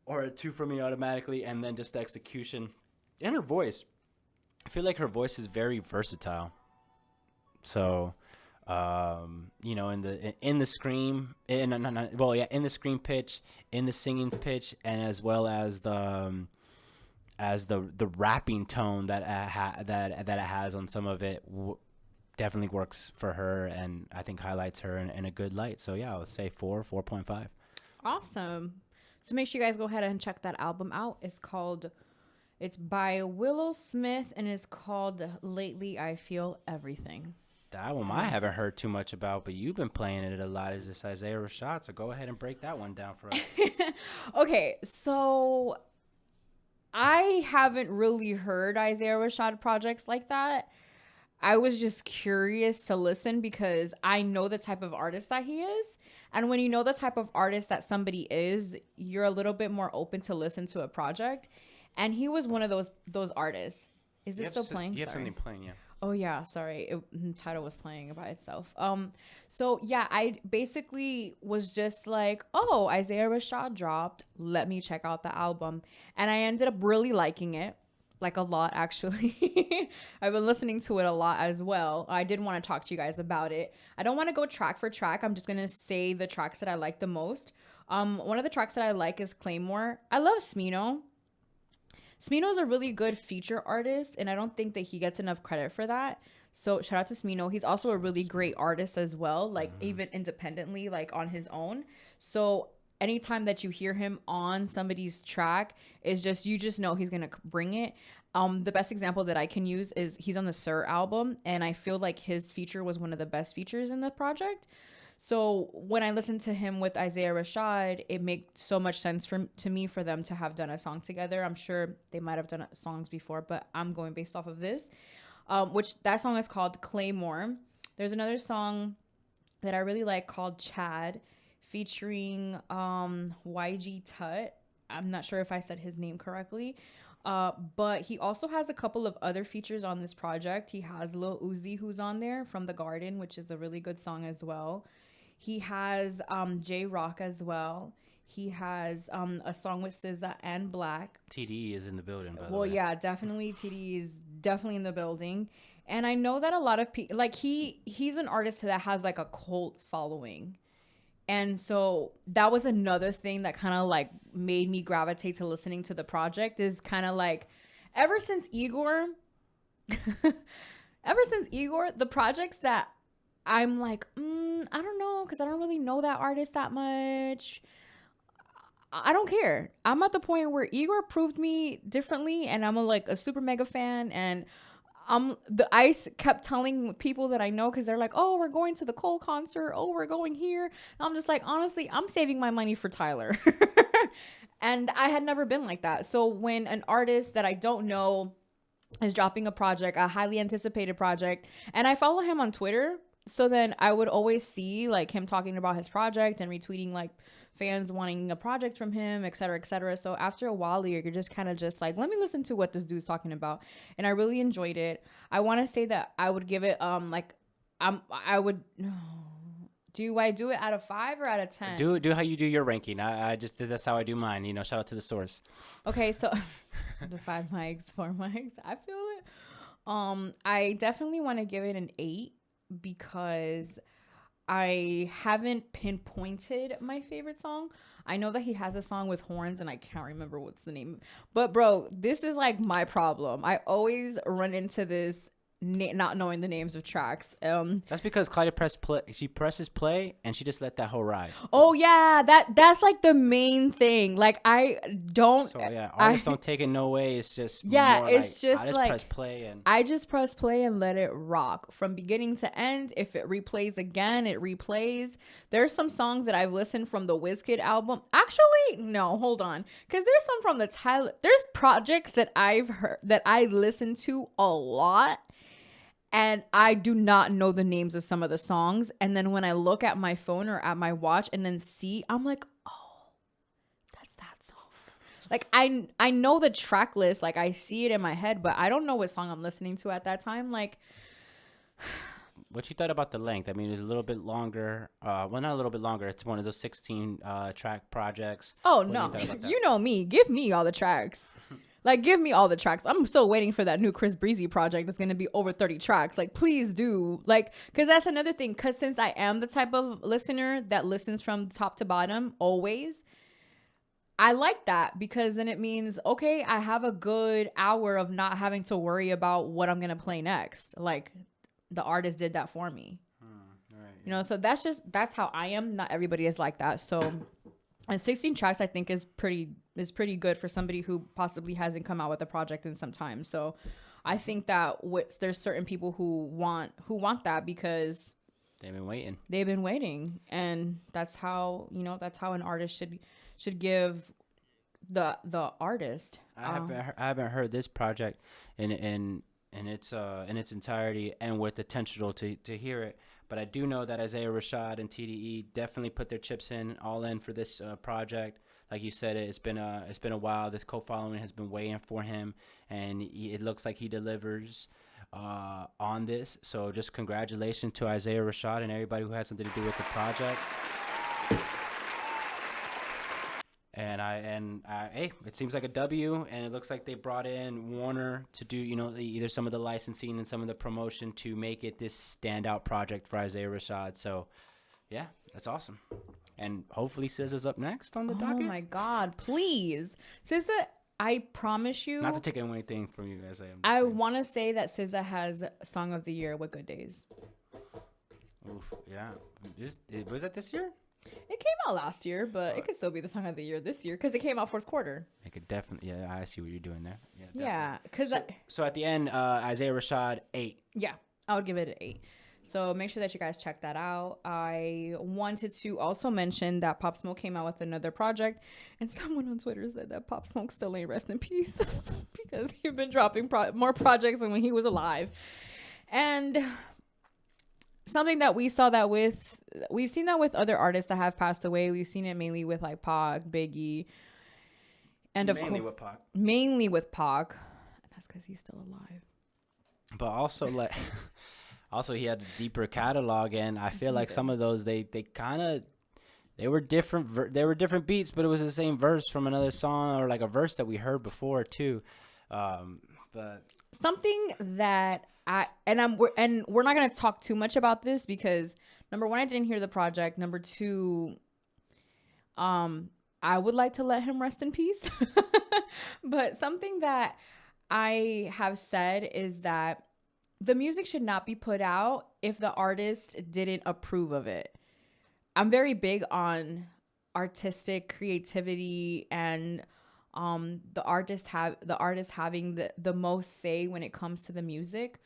or a 2 from me automatically. And then just the execution and her voice. I feel like her voice is very versatile. So, in the scream, in the scream pitch, in the singing pitch, and as well as the rapping tone that it has on some of it, definitely works for her, and I think highlights her in a good light. So yeah, I would say 4.5.
Awesome. So make sure you guys go ahead and check that album out. It's by Willow Smith, and it's called Lately I Feel Everything.
That one I haven't heard too much about, but you've been playing it a lot. Is this Isaiah Rashad? So go ahead and break that one down for us.
Okay, so I haven't really heard Isaiah Rashad projects like that. I was just curious to listen because I know the type of artist that he is. And when you know the type of artist that somebody is, you're a little bit more open to listen to a project. And he was one of those artists. Is it still playing?
You have something playing, yeah.
Oh, yeah. Sorry. The title was playing by itself. So, yeah, I basically was just like, oh, Isaiah Rashad dropped. Let me check out the album. And I ended up really liking it. Like a lot, actually. I've been listening to it a lot as well. I did want to talk to you guys about it. I don't want to go track for track. I'm just going to say the tracks that I like the most. One of the tracks that I like is Claymore. I love Smino. Smino's a really good feature artist, and I don't think that he gets enough credit for that. So shout out to Smino. He's also a really great artist as well, like even independently, like on his own. So anytime that you hear him on somebody's track, is just you just know he's gonna bring it. The best example that I can use is he's on the Sir album, and I feel like his feature was one of the best features in the project. So when I listened to him with Isaiah Rashad, it makes so much sense to me for them to have done a song together. I'm sure they might have done songs before, but I'm going based off of this, which that song is called Claymore. There's another song that I really like called Chad, featuring YG Tut. I'm not sure if I said his name correctly, but he also has a couple of other features on this project. He has Lil Uzi, who's on there, From the Garden, which is a really good song as well. He has J-Rock as well. He has a song with SZA and Black.
TDE is in the building, by the
Well,
way.
yeah, definitely. TDE is definitely in the building. And I know that a lot of people, like he's an artist that has like a cult following. And so that was another thing that kind of like made me gravitate to listening to the project, is kind of like ever since Igor, the projects that I'm like, I don't know, because I don't really know that artist that much. I don't care. I'm at the point where Igor proved me differently, and I'm a super mega fan. And I kept telling people that I know, because they're like, oh, we're going to the Cole concert. Oh, we're going here. And I'm just like, honestly, I'm saving my money for Tyler. And I had never been like that. So when an artist that I don't know is dropping a project, a highly anticipated project, and I follow him on Twitter, so then I would always see like him talking about his project and retweeting like fans wanting a project from him, et cetera, et cetera. So after a while, you're just kind of just like, let me listen to what this dude's talking about. And I really enjoyed it. I want to say that I would give it do I do it out of 5 or out of 10?
Do how you do your ranking. I just did, that's how I do mine. Shout out to the source.
Okay, so the 5 mics, 4 mics, I feel it. I definitely want to give it an 8 because I haven't pinpointed my favorite song. I know that he has a song with horns and I can't remember what's the name. But bro, this is like my problem. I always run into this not knowing the names of tracks.
That's because Claudia pressed play. She presses play and she just let that whole ride.
Oh yeah, that's like the main thing. Like I don't.
So yeah, artists don't take it no way. It's just
yeah. It's
like,
just
I just
like
press play and
I just press play and let it rock from beginning to end. If it replays again, it replays. There's some songs that I've listened from the Wizkid album. Actually, no, hold on, because there's some from the Tyler. There's projects that I've heard that I listen to a lot. And I do not know the names of some of the songs. And then when I look at my phone or at my watch and then see, I'm like, oh, that's that song. Like, I know the track list. Like, I see it in my head, but I don't know what song I'm listening to at that time. Like,
what you thought about the length? I mean, it's a little bit longer. Well, not a little bit longer. It's one of those 16 track projects.
Oh, no. You know me. Give me all the tracks. Like, give me all the tracks. I'm still waiting for that new Chris Breezy project that's going to be over 30 tracks. Like, please do. Like, because that's another thing. Because since I am the type of listener that listens from top to bottom always, I like that. Because then it means, okay, I have a good hour of not having to worry about what I'm going to play next. Like, the artist did that for me. Right, so that's how I am. Not everybody is like that. So, and 16 tracks, I think, is pretty good for somebody who possibly hasn't come out with a project in some time. So I think that there's certain people who want that because
they've been waiting.
And that's how an artist should give the artist.
I haven't heard this project in its entirety and with the potential to hear it. But I do know that Isaiah Rashad and TDE definitely put their chips all in for this project. Like you said, it's been a while. This co-following has been waiting for him, and it looks like he delivers on this. So just congratulations to Isaiah Rashad and everybody who had something to do with the project. And hey, it seems like a W, and it looks like they brought in Warner to do, either some of the licensing and some of the promotion to make it this standout project for Isaiah Rashad. So, yeah, that's awesome. And hopefully SZA's up next on the docket.
Oh my God, please. SZA, I promise you.
Not to take anything from you, Isaiah.
I want to say that SZA has Song of the Year with Good Days.
Oof, yeah. Was that this year?
It came out last year, but it could still be the Song of the Year this year because it came out fourth quarter.
It could definitely. Yeah, I see what you're doing there.
Yeah, because
so at the end, Isaiah Rashad 8.
Yeah, I would give it an 8. So make sure that you guys check that out. I wanted to also mention that Pop Smoke came out with another project, and someone on Twitter said that Pop Smoke still ain't rest in peace because he's been dropping more projects than when he was alive. And something that we've seen that with other artists that have passed away. We've seen it mainly with like Pac, Biggie, and
mainly with Pac.
That's because he's still alive.
But also Also, he had a deeper catalog, and I feel like some of those they were different. They were different beats, but it was the same verse from another song or like a verse that we heard before too. But
something that we're not gonna talk too much about this because number one, I didn't hear the project. Number two, I would like to let him rest in peace. But something that I have said is that the music should not be put out if the artist didn't approve of it. I'm very big on artistic creativity and the artist having the most say when it comes to the music,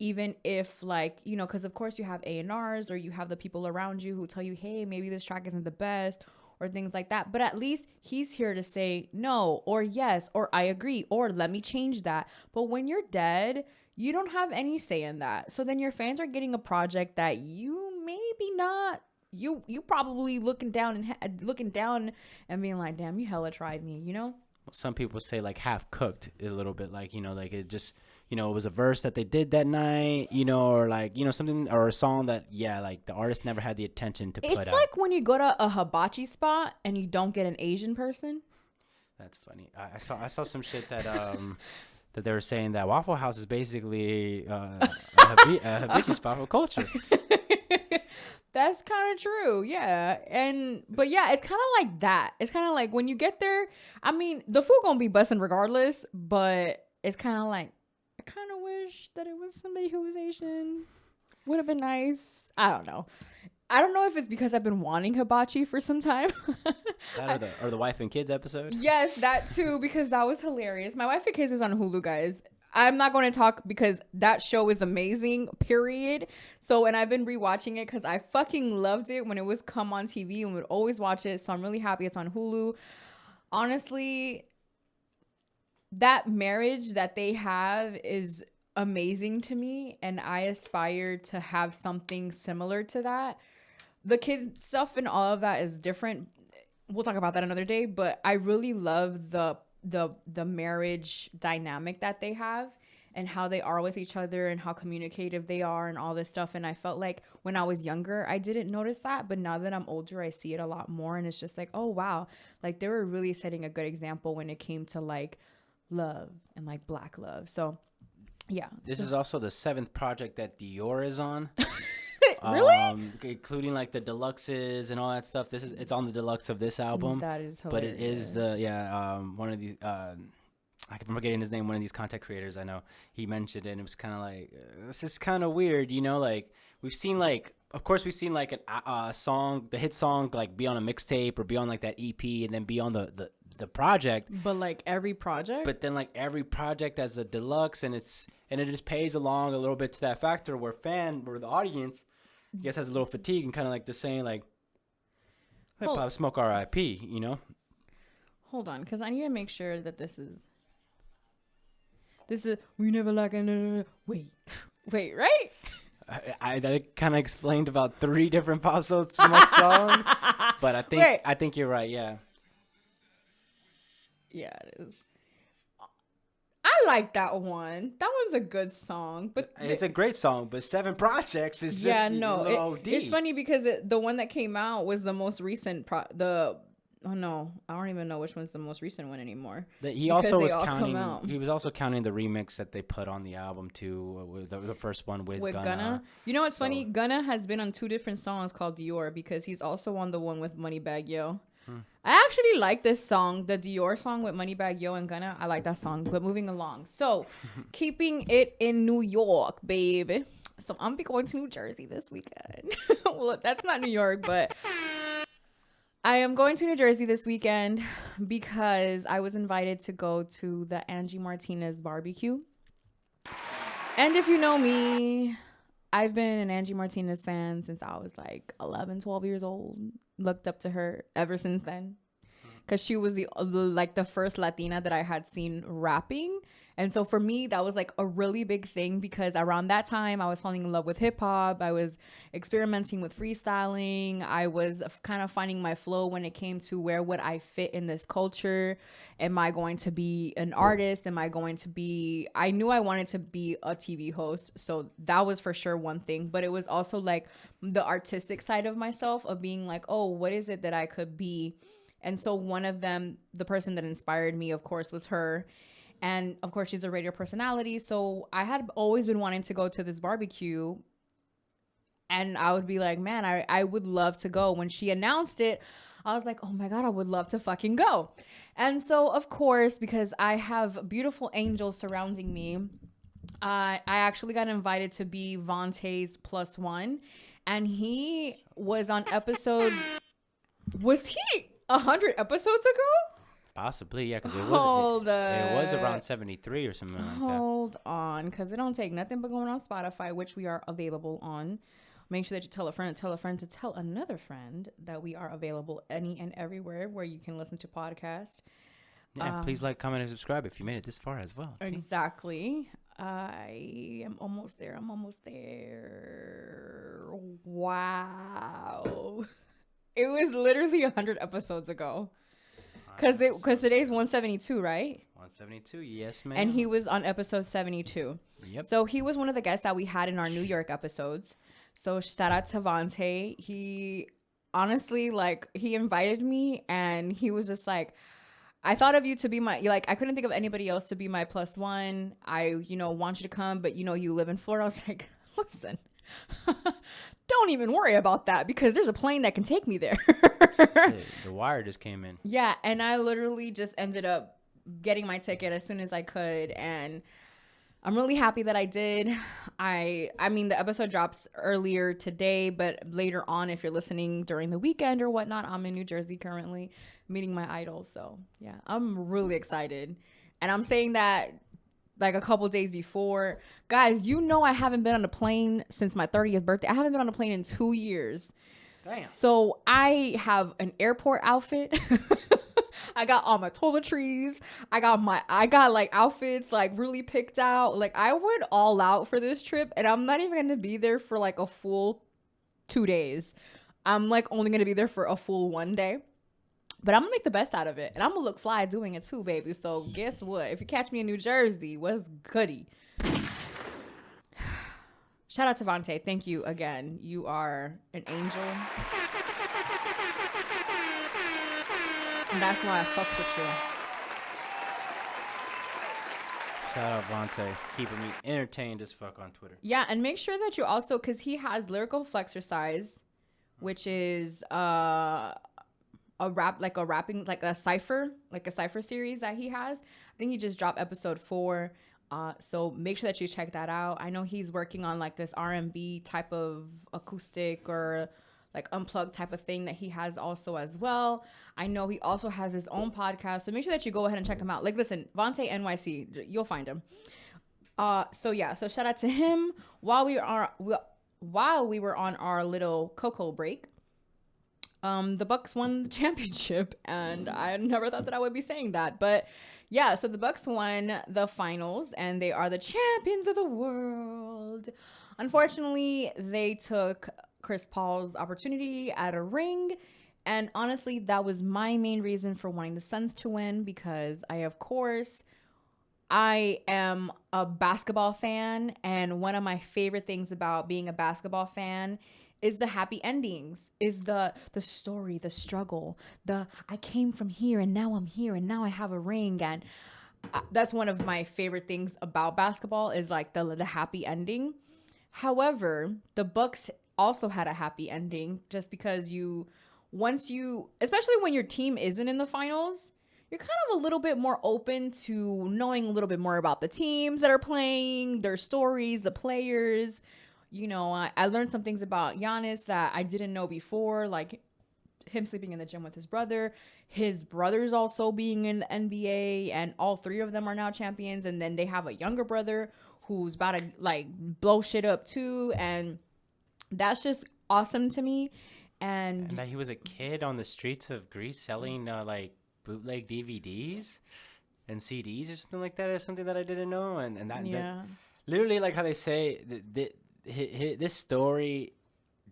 even if like, you know, because of course you have A&Rs or you have the people around you who tell you, hey, maybe this track isn't the best or things like that. But at least he's here to say no or yes or I agree or let me change that. But when you're dead, you don't have any say in that. So then your fans are getting a project that you maybe not. You probably looking down and being like, damn, you hella tried me, you know?
Some people say like half cooked a little bit, like, you know, like it just, you know, it was a verse that they did that night, you know, or like, you know, something or a song that, yeah, like the artist never had the attention to put out.
It's like when you go to a hibachi spot and you don't get an Asian person.
That's funny. I saw some shit that that they were saying that Waffle House is basically a hibachi spot for culture.
That's kind of true, yeah. But yeah, it's kind of like that. It's kind of like when you get there, I mean, the food gonna be busting regardless, but it's kind of like, I kind of wish that it was somebody who was Asian. Would have been nice. I don't know. I don't know if it's because I've been wanting hibachi for some time.
That or the Wife and Kids episode?
Yes, that too, because that was hilarious. My Wife and Kids is on Hulu, guys. I'm not going to talk because that show is amazing, period. So, and I've been rewatching it because I fucking loved it when it was come on TV and would always watch it. So I'm really happy it's on Hulu. Honestly, that marriage that they have is amazing to me. And I aspire to have something similar to that. The kid stuff and all of that is different. We'll talk about that another day. But I really love the marriage dynamic that they have and how they are with each other and how communicative they are and all this stuff. And I felt like when I was younger, I didn't notice that. But now that I'm older, I see it a lot more. And it's just like, oh, wow. Like they were really setting a good example when it came to like love and like Black love. So, yeah.
This is also the 7th project that Dior is on.
Really?
Including like the deluxes and all that stuff. It's on the deluxe of this album.
That is hilarious.
But it is one of these I'm forgetting his name, one of these content creators I know. He mentioned it and it was kind of like this is kind of weird, you know, like we've seen like a song, the hit song like be on a mixtape or be on like that EP and then be on the project.
But like every project?
But then like every project as a deluxe and it just pays along a little bit to that factor where the audience I guess has a little fatigue and kind of like just saying like, hey, Pop Smoke RIP, you know?
Hold on, because I need to make sure that this is we never like wait, right?
I kind of explained about 3 different Pop Smoke songs, but I think you're right, yeah.
Yeah, it is. I like that one. That one's a good song, but
it's a great song. But 7 projects is just a little OD.
It's funny because the one that came out was the most recent. Oh no, I don't even know which one's the most recent one anymore.
He also was counting. He was also counting the remix that they put on the album too. With the first one with Gunna.
You know what's funny? Gunna has been on 2 different songs called Dior because he's also on the one with Moneybagg Yo. I actually like this song, the Dior song with Moneybagg Yo and Gunna. I like that song. But moving along, so keeping it in New York, baby. So I'm be going to New Jersey this weekend. Well, that's not New York, but I am going to New Jersey this weekend because I was invited to go to the Angie Martinez barbecue. And if you know me, I've been an Angie Martinez fan since I was like 11, 12 years old. Looked up to her ever since then because she was the first Latina that I had seen rapping, And so for me, that was like a really big thing because around that time I was falling in love with hip hop. I was experimenting with freestyling. I was kind of finding my flow when it came to where would I fit in this culture. Am I going to be an artist? Am I going to be, I knew I wanted to be a TV host. So that was for sure one thing, but it was also like the artistic side of myself of being like, oh, what is it that I could be? And so one of them, the person that inspired me, of course, was her. And of course, she's a radio personality. So I had always been wanting to go to this barbecue. And I would be like, man, I would love to go. When she announced it, I was like, oh my God, I would love to fucking go. And so, of course, because I have beautiful angels surrounding me, I actually got invited to be Vontae's plus one. And he was on episode, was he 100 episodes ago?
Possibly, yeah, because it was around 73 or something like that.
Hold on, because it don't take nothing but going on Spotify, which we are available on. Make sure that you tell a friend to tell another friend that we are available any and everywhere where you can listen to podcasts.
Yeah, please like, comment, and subscribe if you made it this far as well.
Exactly. I am almost there. Wow. It was literally 100 episodes ago. Because today's 172, right?
172, yes, ma'am.
And he was on episode 72.
Yep.
So he was one of the guests that we had in our New York episodes. So shout out to Vontae. He honestly, like, he invited me and he was just like, I thought of you to be my, like, I couldn't think of anybody else to be my plus one. I, want you to come, but you live in Florida. I was like, listen, don't even worry about that because there's a plane that can take me there.
Shit, the wire just came in.
Yeah, and I literally just ended up getting my ticket as soon as I could, and I'm really happy that I did. I mean, the episode drops earlier today, but later on, if you're listening during the weekend or whatnot, I'm in New Jersey currently meeting my idols. So yeah, I'm really excited, and I'm saying that like a couple days before. Guys, I haven't been on a plane since my 30th birthday. I haven't been on a plane in 2 years.
Damn.
So I have an airport outfit. I got all my toiletries. I got like outfits like really picked out. Like I went all out for this trip, and I'm not even going to be there for like a full 2 days. I'm like only going to be there for a full 1 day. But I'm going to make the best out of it. And I'm going to look fly doing it too, baby. So guess what? If you catch me in New Jersey, what's goody? Shout out to Vontae. Thank you again. You are an angel. And that's why I fucks with you.
Shout out Vontae. Keeping me entertained as fuck on Twitter.
Yeah, and make sure that you also, because he has Lyrical Flexercise, which is a cipher series that he has. I think he just dropped episode 4. So make sure that you check that out. I know he's working on like this R&B type of acoustic or like unplugged type of thing that he has also as well. I know he also has his own podcast. So make sure that you go ahead and check him out. Like, listen, Vontae NYC, you'll find him. So shout out to him. While we were on our little cocoa break, the Bucks won the championship, and I never thought that I would be saying that, but yeah, so the Bucks won the finals, and they are the champions of the world. Unfortunately, they took Chris Paul's opportunity at a ring, and honestly, that was my main reason for wanting the Suns to win, because I am a basketball fan, and one of my favorite things about being a basketball fan is the happy endings, is the story, the struggle, I came from here and now I'm here and now I have a ring. And that's one of my favorite things about basketball is like the happy ending. However, the Bucks also had a happy ending just because especially when your team isn't in the finals, you're kind of a little bit more open to knowing a little bit more about the teams that are playing, their stories, the players. I learned some things about Giannis that I didn't know before, like him sleeping in the gym with his brothers also being in the NBA, and all 3 of them are now champions. And then they have a younger brother who's about to like blow shit up too. And that's just awesome to me. And
that he was a kid on the streets of Greece selling like bootleg DVDs. and CDs or something like that is something that I didn't know. And that
Yeah.
literally, like how they say, this story,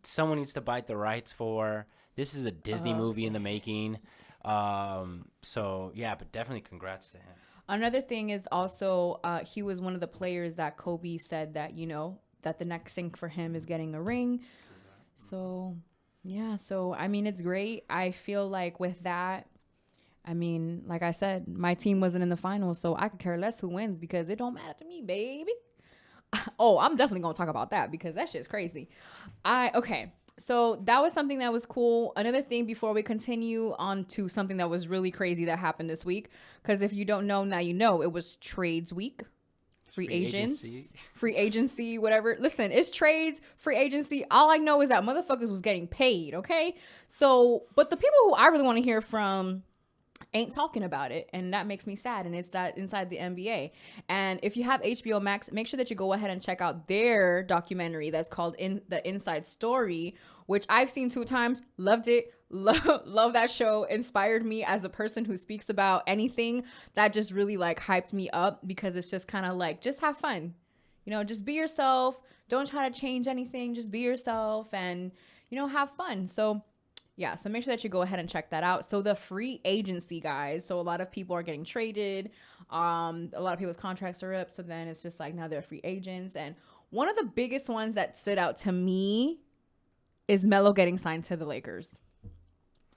someone needs to bite the rights for. This is a Disney movie in the making. So yeah, but definitely congrats to him.
Another thing is also he was one of the players that Kobe said that, you know, that the next thing for him is getting a ring. So yeah, so I mean, it's great. I feel like with that, I mean, like I said, my team wasn't in the finals, so I could care less who wins because it don't matter to me, baby. Oh, I'm definitely gonna talk about that because that shit's crazy. Okay. So that was something that was cool. Another thing before we continue on to something that was really crazy that happened this week, because if you don't know, now you know, it was trades week. Free agency, whatever. Listen, it's trades, free agency. All I know is that motherfuckers was getting paid, okay? So, but the people who I really want to hear from ain't talking about it, and that makes me sad. And it's that inside the NBA. And if you have HBO Max, make sure that you go ahead and check out their documentary that's called The Inside Story, which I've seen 2 times. Loved it. Love that show. Inspired me as a person who speaks about anything. That just really like hyped me up because it's just kind of like, just have fun, you know, just be yourself. Don't try to change anything. Just be yourself and, you know, have fun. So yeah, so make sure that you go ahead and check that out. So the free agency, guys. So a lot of people are getting traded. A lot of people's contracts are up. So then it's just like now they're free agents. And one of the biggest ones that stood out to me is Melo getting signed to the Lakers.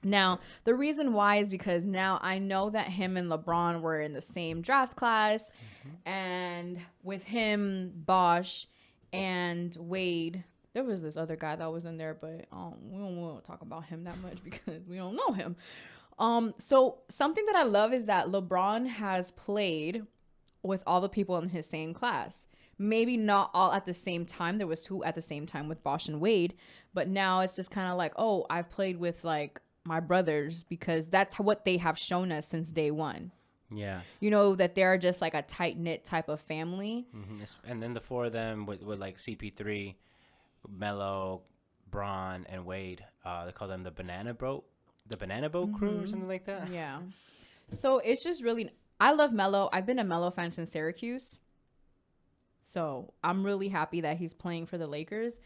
Now, the reason why is because now I know that him and LeBron were in the same draft class. And with him, Bosh, and Wade, there was this other guy that was in there, but we don't want to talk about him that much because we don't know him. So something that I love is that LeBron has played with all the people in his same class. Maybe not all at the same time. There was 2 at the same time with Bosh and Wade. But now it's just kind of like, oh, I've played with like my brothers because that's what they have shown us since day one.
Yeah.
You know, that they're just like a tight-knit type of family.
Mm-hmm. And then the 4 of them with like CP3, Melo, Bron, and Wade, they call them the Banana Boat crew or something like that.
Yeah. So it's just really, I love Melo. I've been a Melo fan since Syracuse. So I'm really happy that he's playing for the Lakers.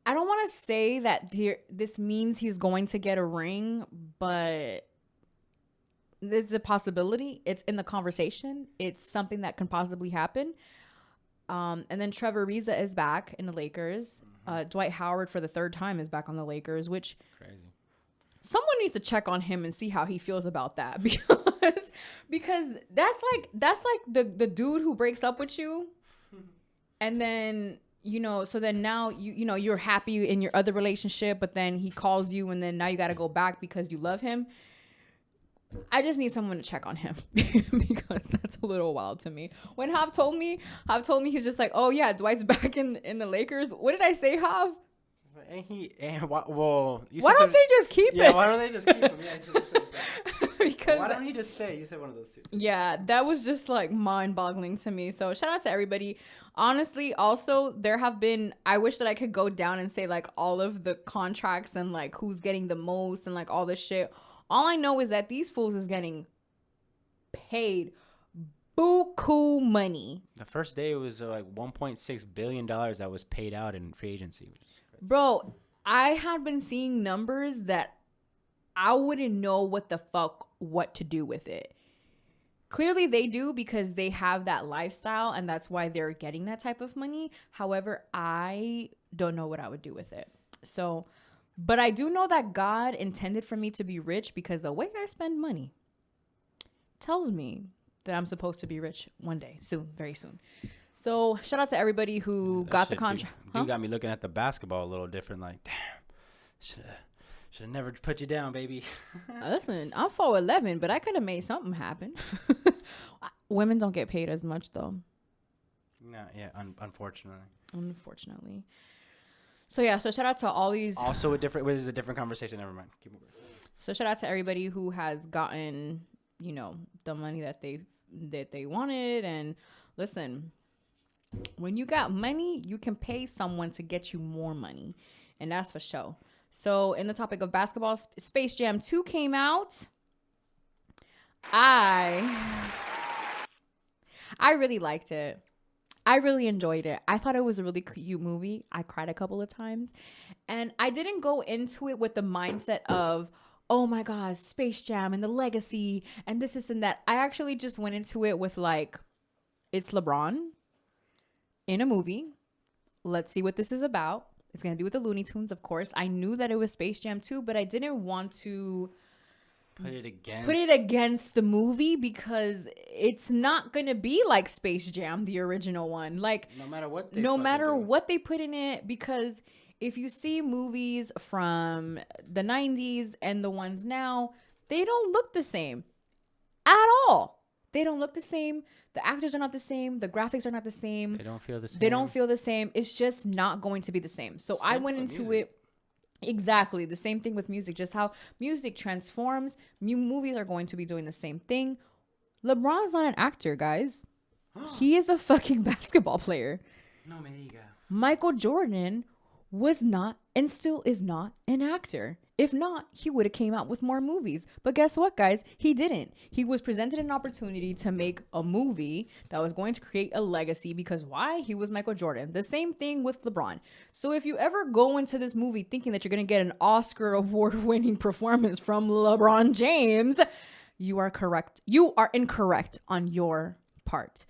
I don't want to say that this means he's going to get a ring, but there's a possibility. It's in the conversation. It's something that can possibly happen. And then Trevor Ariza is back in the Lakers. Dwight Howard for the 3rd time is back on the Lakers, which
crazy.
Someone needs to check on him and see how he feels about that because that's like the dude who breaks up with you, and then you know, so then now you know you're happy in your other relationship, but then he calls you, and then now you got to go back because you love him. I just need someone to check on him because that's a little wild to me. When Hav told me he's just like, oh yeah, Dwight's back in the Lakers. What did I say, Hav?
Well,
why don't they just keep it?
Yeah, why don't they just keep him? Yeah,
because
why don't he just stay? You said one of those 2.
Yeah, that was just like mind-boggling to me. So shout out to everybody. Honestly, also I wish that I could go down and say like all of the contracts and like who's getting the most and like all this shit. All I know is that these fools is getting paid buku money.
The first day it was like $1.6 billion that was paid out in free agency.
Bro, I had been seeing numbers that I wouldn't know what to do with it. Clearly they do because they have that lifestyle and that's why they're getting that type of money. However, I don't know what I would do with it. So, but I do know that God intended for me to be rich because the way I spend money tells me that I'm supposed to be rich one day, soon, very soon. So shout out to everybody who got the contract.
You got me looking at the basketball a little different. Like, damn, should have never put you down, baby.
Listen, I'm 4'11", but I could have made something happen. Women don't get paid as much though.
No, yeah, unfortunately.
Unfortunately. So yeah, so shout out to all these.
Also this is a different conversation. Never mind. Keep moving.
So shout out to everybody who has gotten, you know, the money that they wanted. And listen, when you got money, you can pay someone to get you more money, and that's for sure. So in the topic of basketball, Space Jam 2 came out. I I really liked it. I really enjoyed it. I thought it was a really cute movie. I cried a couple of times. And I didn't go into it with the mindset of, oh my God, Space Jam and the legacy and this and that. I actually just went into it with like, it's LeBron in a movie. Let's see what this is about. It's going to be with the Looney Tunes, of course. I knew that it was Space Jam too, but I didn't want to
put it
against the movie because it's not going to be like Space Jam, the original one. Like,
no matter what
they put in it, because if you see movies from the 90s and the ones now, they don't look the same at all. They don't look the same. The actors are not the same. The graphics are not the same.
They don't feel the same.
They don't feel the same. It's just not going to be the same. So I went into it. Exactly. The same thing with music. Just how music transforms. New movies are going to be doing the same thing. LeBron's not an actor, guys. He is a fucking basketball player.
No me diga.
Michael Jordan was not and still is not an actor. If not, he would have came out with more movies. But guess what, guys? He didn't. He was presented an opportunity to make a movie that was going to create a legacy because why? He was Michael Jordan. The same thing with LeBron. So if you ever go into this movie thinking that you're going to get an Oscar award-winning performance from LeBron James, you are correct. You are incorrect on your part.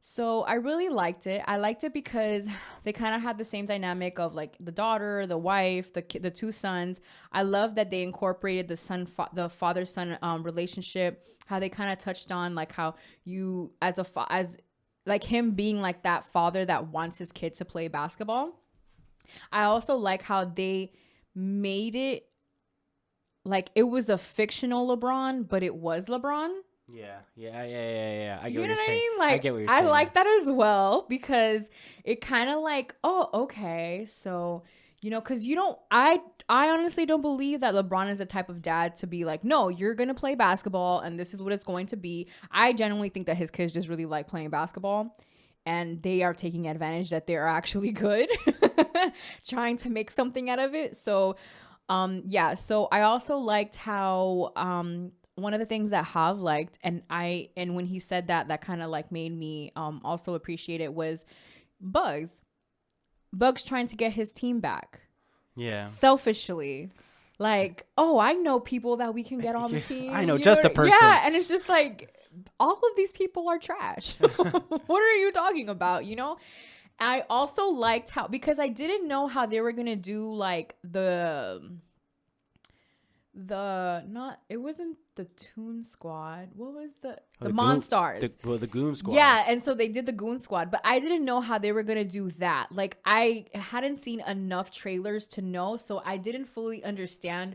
So I really liked it. I liked it because they kind of had the same dynamic of like the daughter, the wife, the two sons. I love that they incorporated the father-son relationship. How they kind of touched on like how you as like him being like that father that wants his kid to play basketball. I also like how they made it like it was a fictional LeBron, but it was LeBron.
Yeah. I get
you
what
know
you're
what I
saying.
mean? Like,
I get what you're saying.
I like that as well because it kind of like, oh, okay. So, you know, because I honestly don't believe that LeBron is the type of dad to be like, no, you're going to play basketball and this is what it's going to be. I genuinely think that his kids just really like playing basketball and they are taking advantage that they're actually good, trying to make something out of it. So, yeah. So I also liked how, one of the things that Hav liked, and when he said that kind of like made me also appreciate it was Bugs trying to get his team back.
Yeah.
Selfishly. Like, oh, I know people that we can get on the team.
I know just a person.
Yeah, and it's just like all of these people are trash. What are you talking about, you know? I also liked how, because I didn't know how they were going to do like it wasn't the Toon Squad. What was the Monstars?
The Goon Squad.
Yeah, and so they did the Goon Squad, but I didn't know how they were gonna do that. Like I hadn't seen enough trailers to know, so I didn't fully understand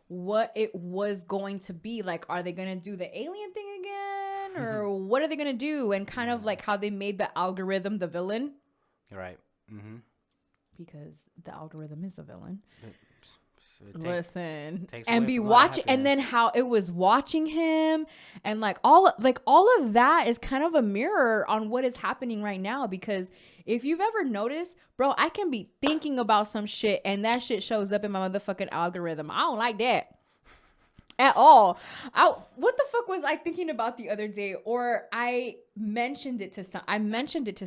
what it was going to be. Like, are they gonna do the alien thing again, or what are they gonna do? And kind of like how they made the algorithm the villain.
Right. Mm-hmm.
Because the algorithm is a villain.
So
listen
takes
and
away
be
from
watching, and then how it was watching him, and like all of that is kind of a mirror on what is happening right now. Because if you've ever noticed, bro, I can be thinking about some shit and that shit shows up in my motherfucking algorithm. I don't like that at all. What the fuck was I thinking about the other day? Or I mentioned it to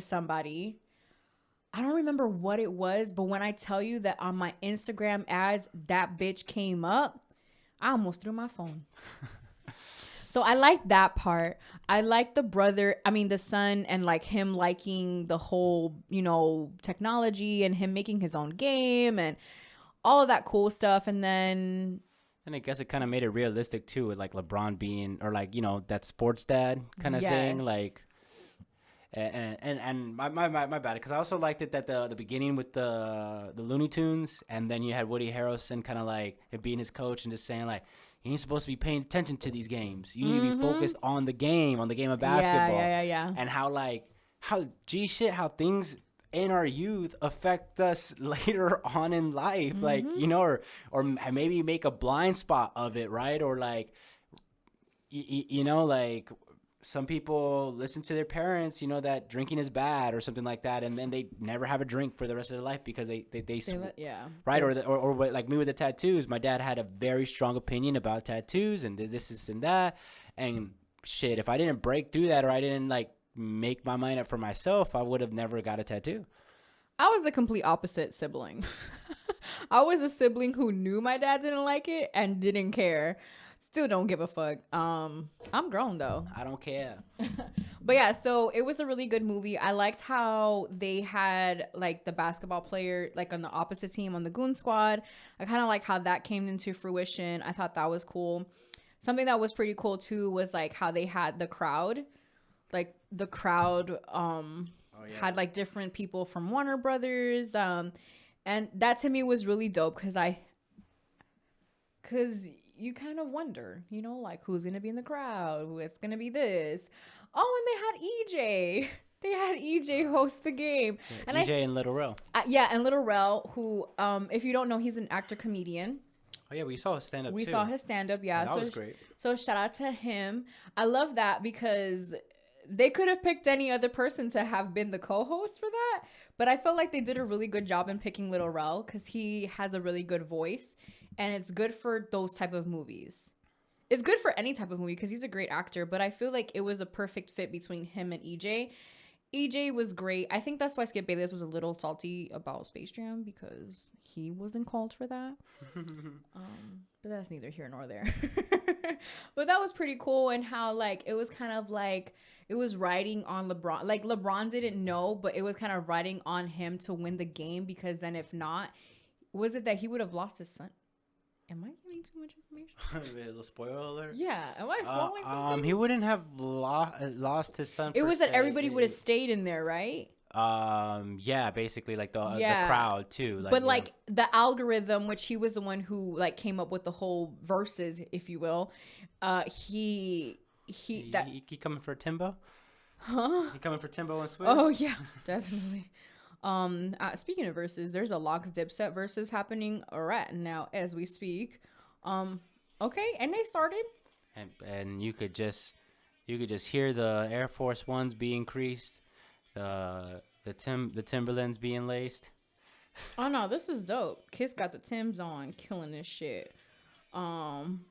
somebody. I don't remember what it was, but when I tell you that on my Instagram ads, that bitch came up, I almost threw my phone. So I like that part. I like the son, and like him liking the whole, you know, technology and him making his own game and all of that cool stuff. And then...
And I guess it kind of made it realistic too, with like LeBron being, or like, you know, that sports dad kind of thing. Like... And my bad, because I also liked it that the beginning with the Looney Tunes, and then you had Woody Harrelson kind of like it being his coach and just saying like, you ain't supposed to be paying attention to these games. You need to be focused on the game of basketball.
Yeah.
And how things in our youth affect us later on in life, like, you know, or maybe make a blind spot of it, right? Or like, you know, like. Some people listen to their parents, you know, that drinking is bad or something like that, and then they never have a drink for the rest of their life because they right. Or like me with the tattoos, my dad had a very strong opinion about tattoos and this and that, and shit, if I didn't break through that, or I didn't like make my mind up for myself, I would have never got a tattoo.
I was the complete opposite sibling. I was a sibling who knew my dad didn't like it and didn't care. Still don't give a fuck. I'm grown though.
I don't care.
But yeah, so it was a really good movie. I liked how they had like the basketball player like on the opposite team on the Goon Squad. I kind of like how that came into fruition. I thought that was cool. Something that was pretty cool too was like how they had the crowd. Like the crowd had like different people from Warner Brothers. And that to me was really dope because you kind of wonder, you know, like who's going to be in the crowd, who's going to be this. Oh, and they had EJ. They had EJ host the game.
Yeah,
and
EJ and Little Rel.
And Little Rel, who, if you don't know, he's an actor comedian.
Oh, yeah, we saw his stand-up,
We saw his stand-up, yeah.
That was great.
So shout out to him. I love that because they could have picked any other person to have been the co-host for that. But I felt like they did a really good job in picking Little Rel because he has a really good voice. And it's good for those type of movies. It's good for any type of movie because he's a great actor. But I feel like it was a perfect fit between him and EJ. EJ was great. I think that's why Skip Bayless was a little salty about Space Jam because he wasn't called for that. But that's neither here nor there. But that was pretty cool. And how like it was kind of like it was riding on LeBron. Like LeBron didn't know, but it was kind of riding on him to win the game because then if not, was it that he would have lost his son? Am I giving too much information?
A little spoiler alert.
Yeah, am I spoiling something?
He wouldn't have lost his son.
It was that everybody would have stayed in there, right?
Yeah, basically like the crowd too. Like,
but like the algorithm, which he was the one who like came up with the whole verses, if you will. He coming for Timbo?
Huh? He coming for Timbo and Swizz?
Oh yeah, definitely. Speaking of verses, there's a Locks Dipset verses happening right now as we speak. Okay, and they started.
And you could just hear the Air Force Ones being increased, the Timberlands being laced.
Oh no, this is dope. Kiss got the Timbs on, killing this shit. Someone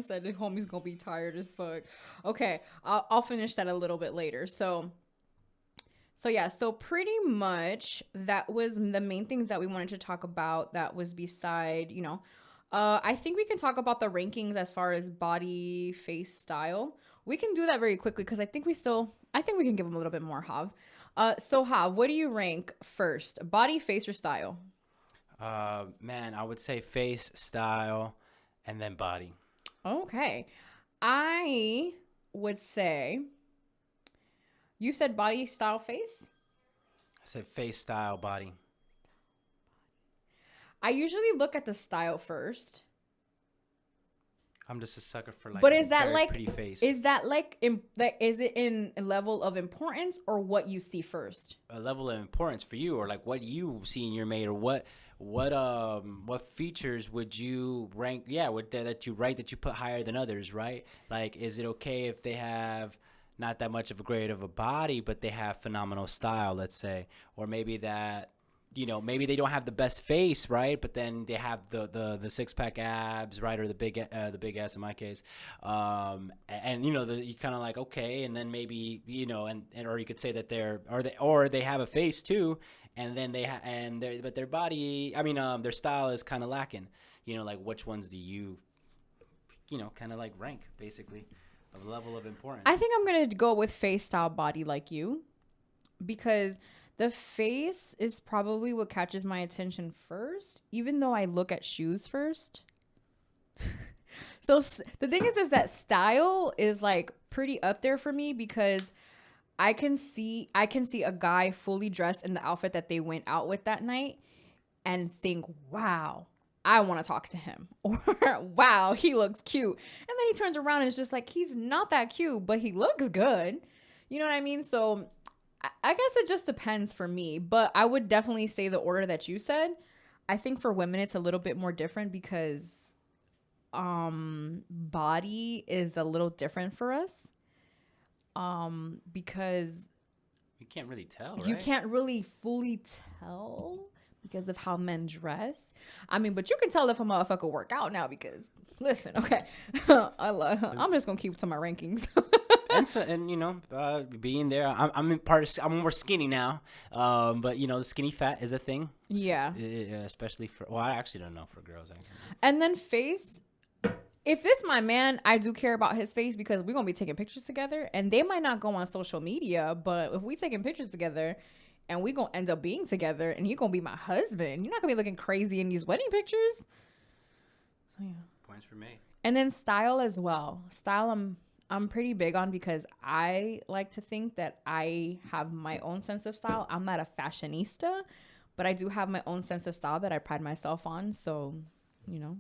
said the homie's gonna be tired as fuck. Okay, I'll finish that a little bit later. So yeah, so pretty much that was the main things that we wanted to talk about. That was beside, you know, I think we can talk about the rankings as far as body, face, style. We can do that very quickly because I think we can give them a little bit more, Hav. So Hav, what do you rank first? Body, face, or style?
Man, I would say face, style, and then body.
Okay. I would say... You said body, style, face?
I said face, style, body.
I usually look at the style first.
I'm just a sucker for like.
But is that like
pretty face?
Is that like is it in a level of importance or what you see first?
A level of importance for you, or like what you see in your mate, or what features would you rank? Yeah, that you put higher than others, right? Like, is it okay if they have not that much of a great of a body, but they have phenomenal style, let's say, or maybe that, you know, maybe they don't have the best face, right? But then they have the 6-pack abs, right, or the big ass in my case, and you know, you kind of like, okay, and then maybe, you know, and or you could say that they have a face too, and then but their body, I mean, their style is kind of lacking, you know, like which ones do you know, kind of like rank basically. A level of importance.
I think I'm going to go with face, style, body like you, because the face is probably what catches my attention first, even though I look at shoes first. So the thing is that style is like pretty up there for me because I can see a guy fully dressed in the outfit that they went out with that night and think, wow, I want to talk to him, or wow, he looks cute. And then he turns around and it's just like, he's not that cute, but he looks good. You know what I mean? So I guess it just depends for me, but I would definitely say the order that you said. I think for women, it's a little bit more different because body is a little different for us. Because
you can't really tell, right?
You can't really fully tell because of how men dress. I mean, but you can tell if a motherfucker work out now because, listen, okay, I'm just going to keep to my rankings.
and you know, being there, I'm more skinny now. But you know, the skinny fat is a thing.
Yeah.
Especially for, well, I actually don't know for girls. Actually.
And then face. If this my man, I do care about his face because we're gonna be taking pictures together, and they might not go on social media, but if we taking pictures together, and we gonna end up being together, and he gonna be my husband, you're not gonna be looking crazy in these wedding pictures. So yeah.
Points for me.
And then style as well. Style, I'm pretty big on because I like to think that I have my own sense of style. I'm not a fashionista, but I do have my own sense of style that I pride myself on. So, you know.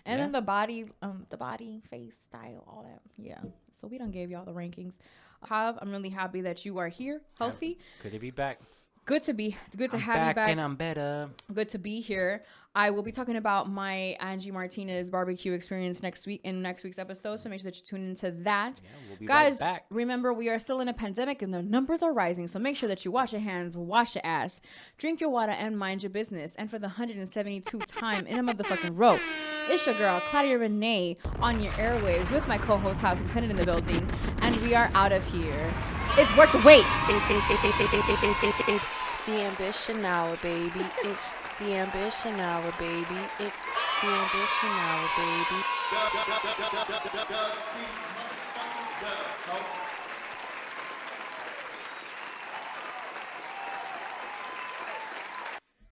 And then the body, face, style, all that. Yeah. So we done gave y'all the rankings. I'm really happy that you are here, healthy.
Good to be back.
Good to have you back.
And I'm better.
Good to be here. I will be talking about my Angie Martinez barbecue experience next week's episode. So make sure that you tune into that.
Yeah, we'll be
Guys,
right back.
remember we are still in a pandemic and the numbers are rising. So make sure that you wash your hands, wash your ass, drink your water, and mind your business. And for the 172th time in a motherfucking row, it's your girl Claudia Renee on your airwaves with my co-host House Attendant in the building, and we are out of here. It's worth the wait.
It's the ambition hour, baby. It's the ambition hour, baby. It's the ambition hour, baby.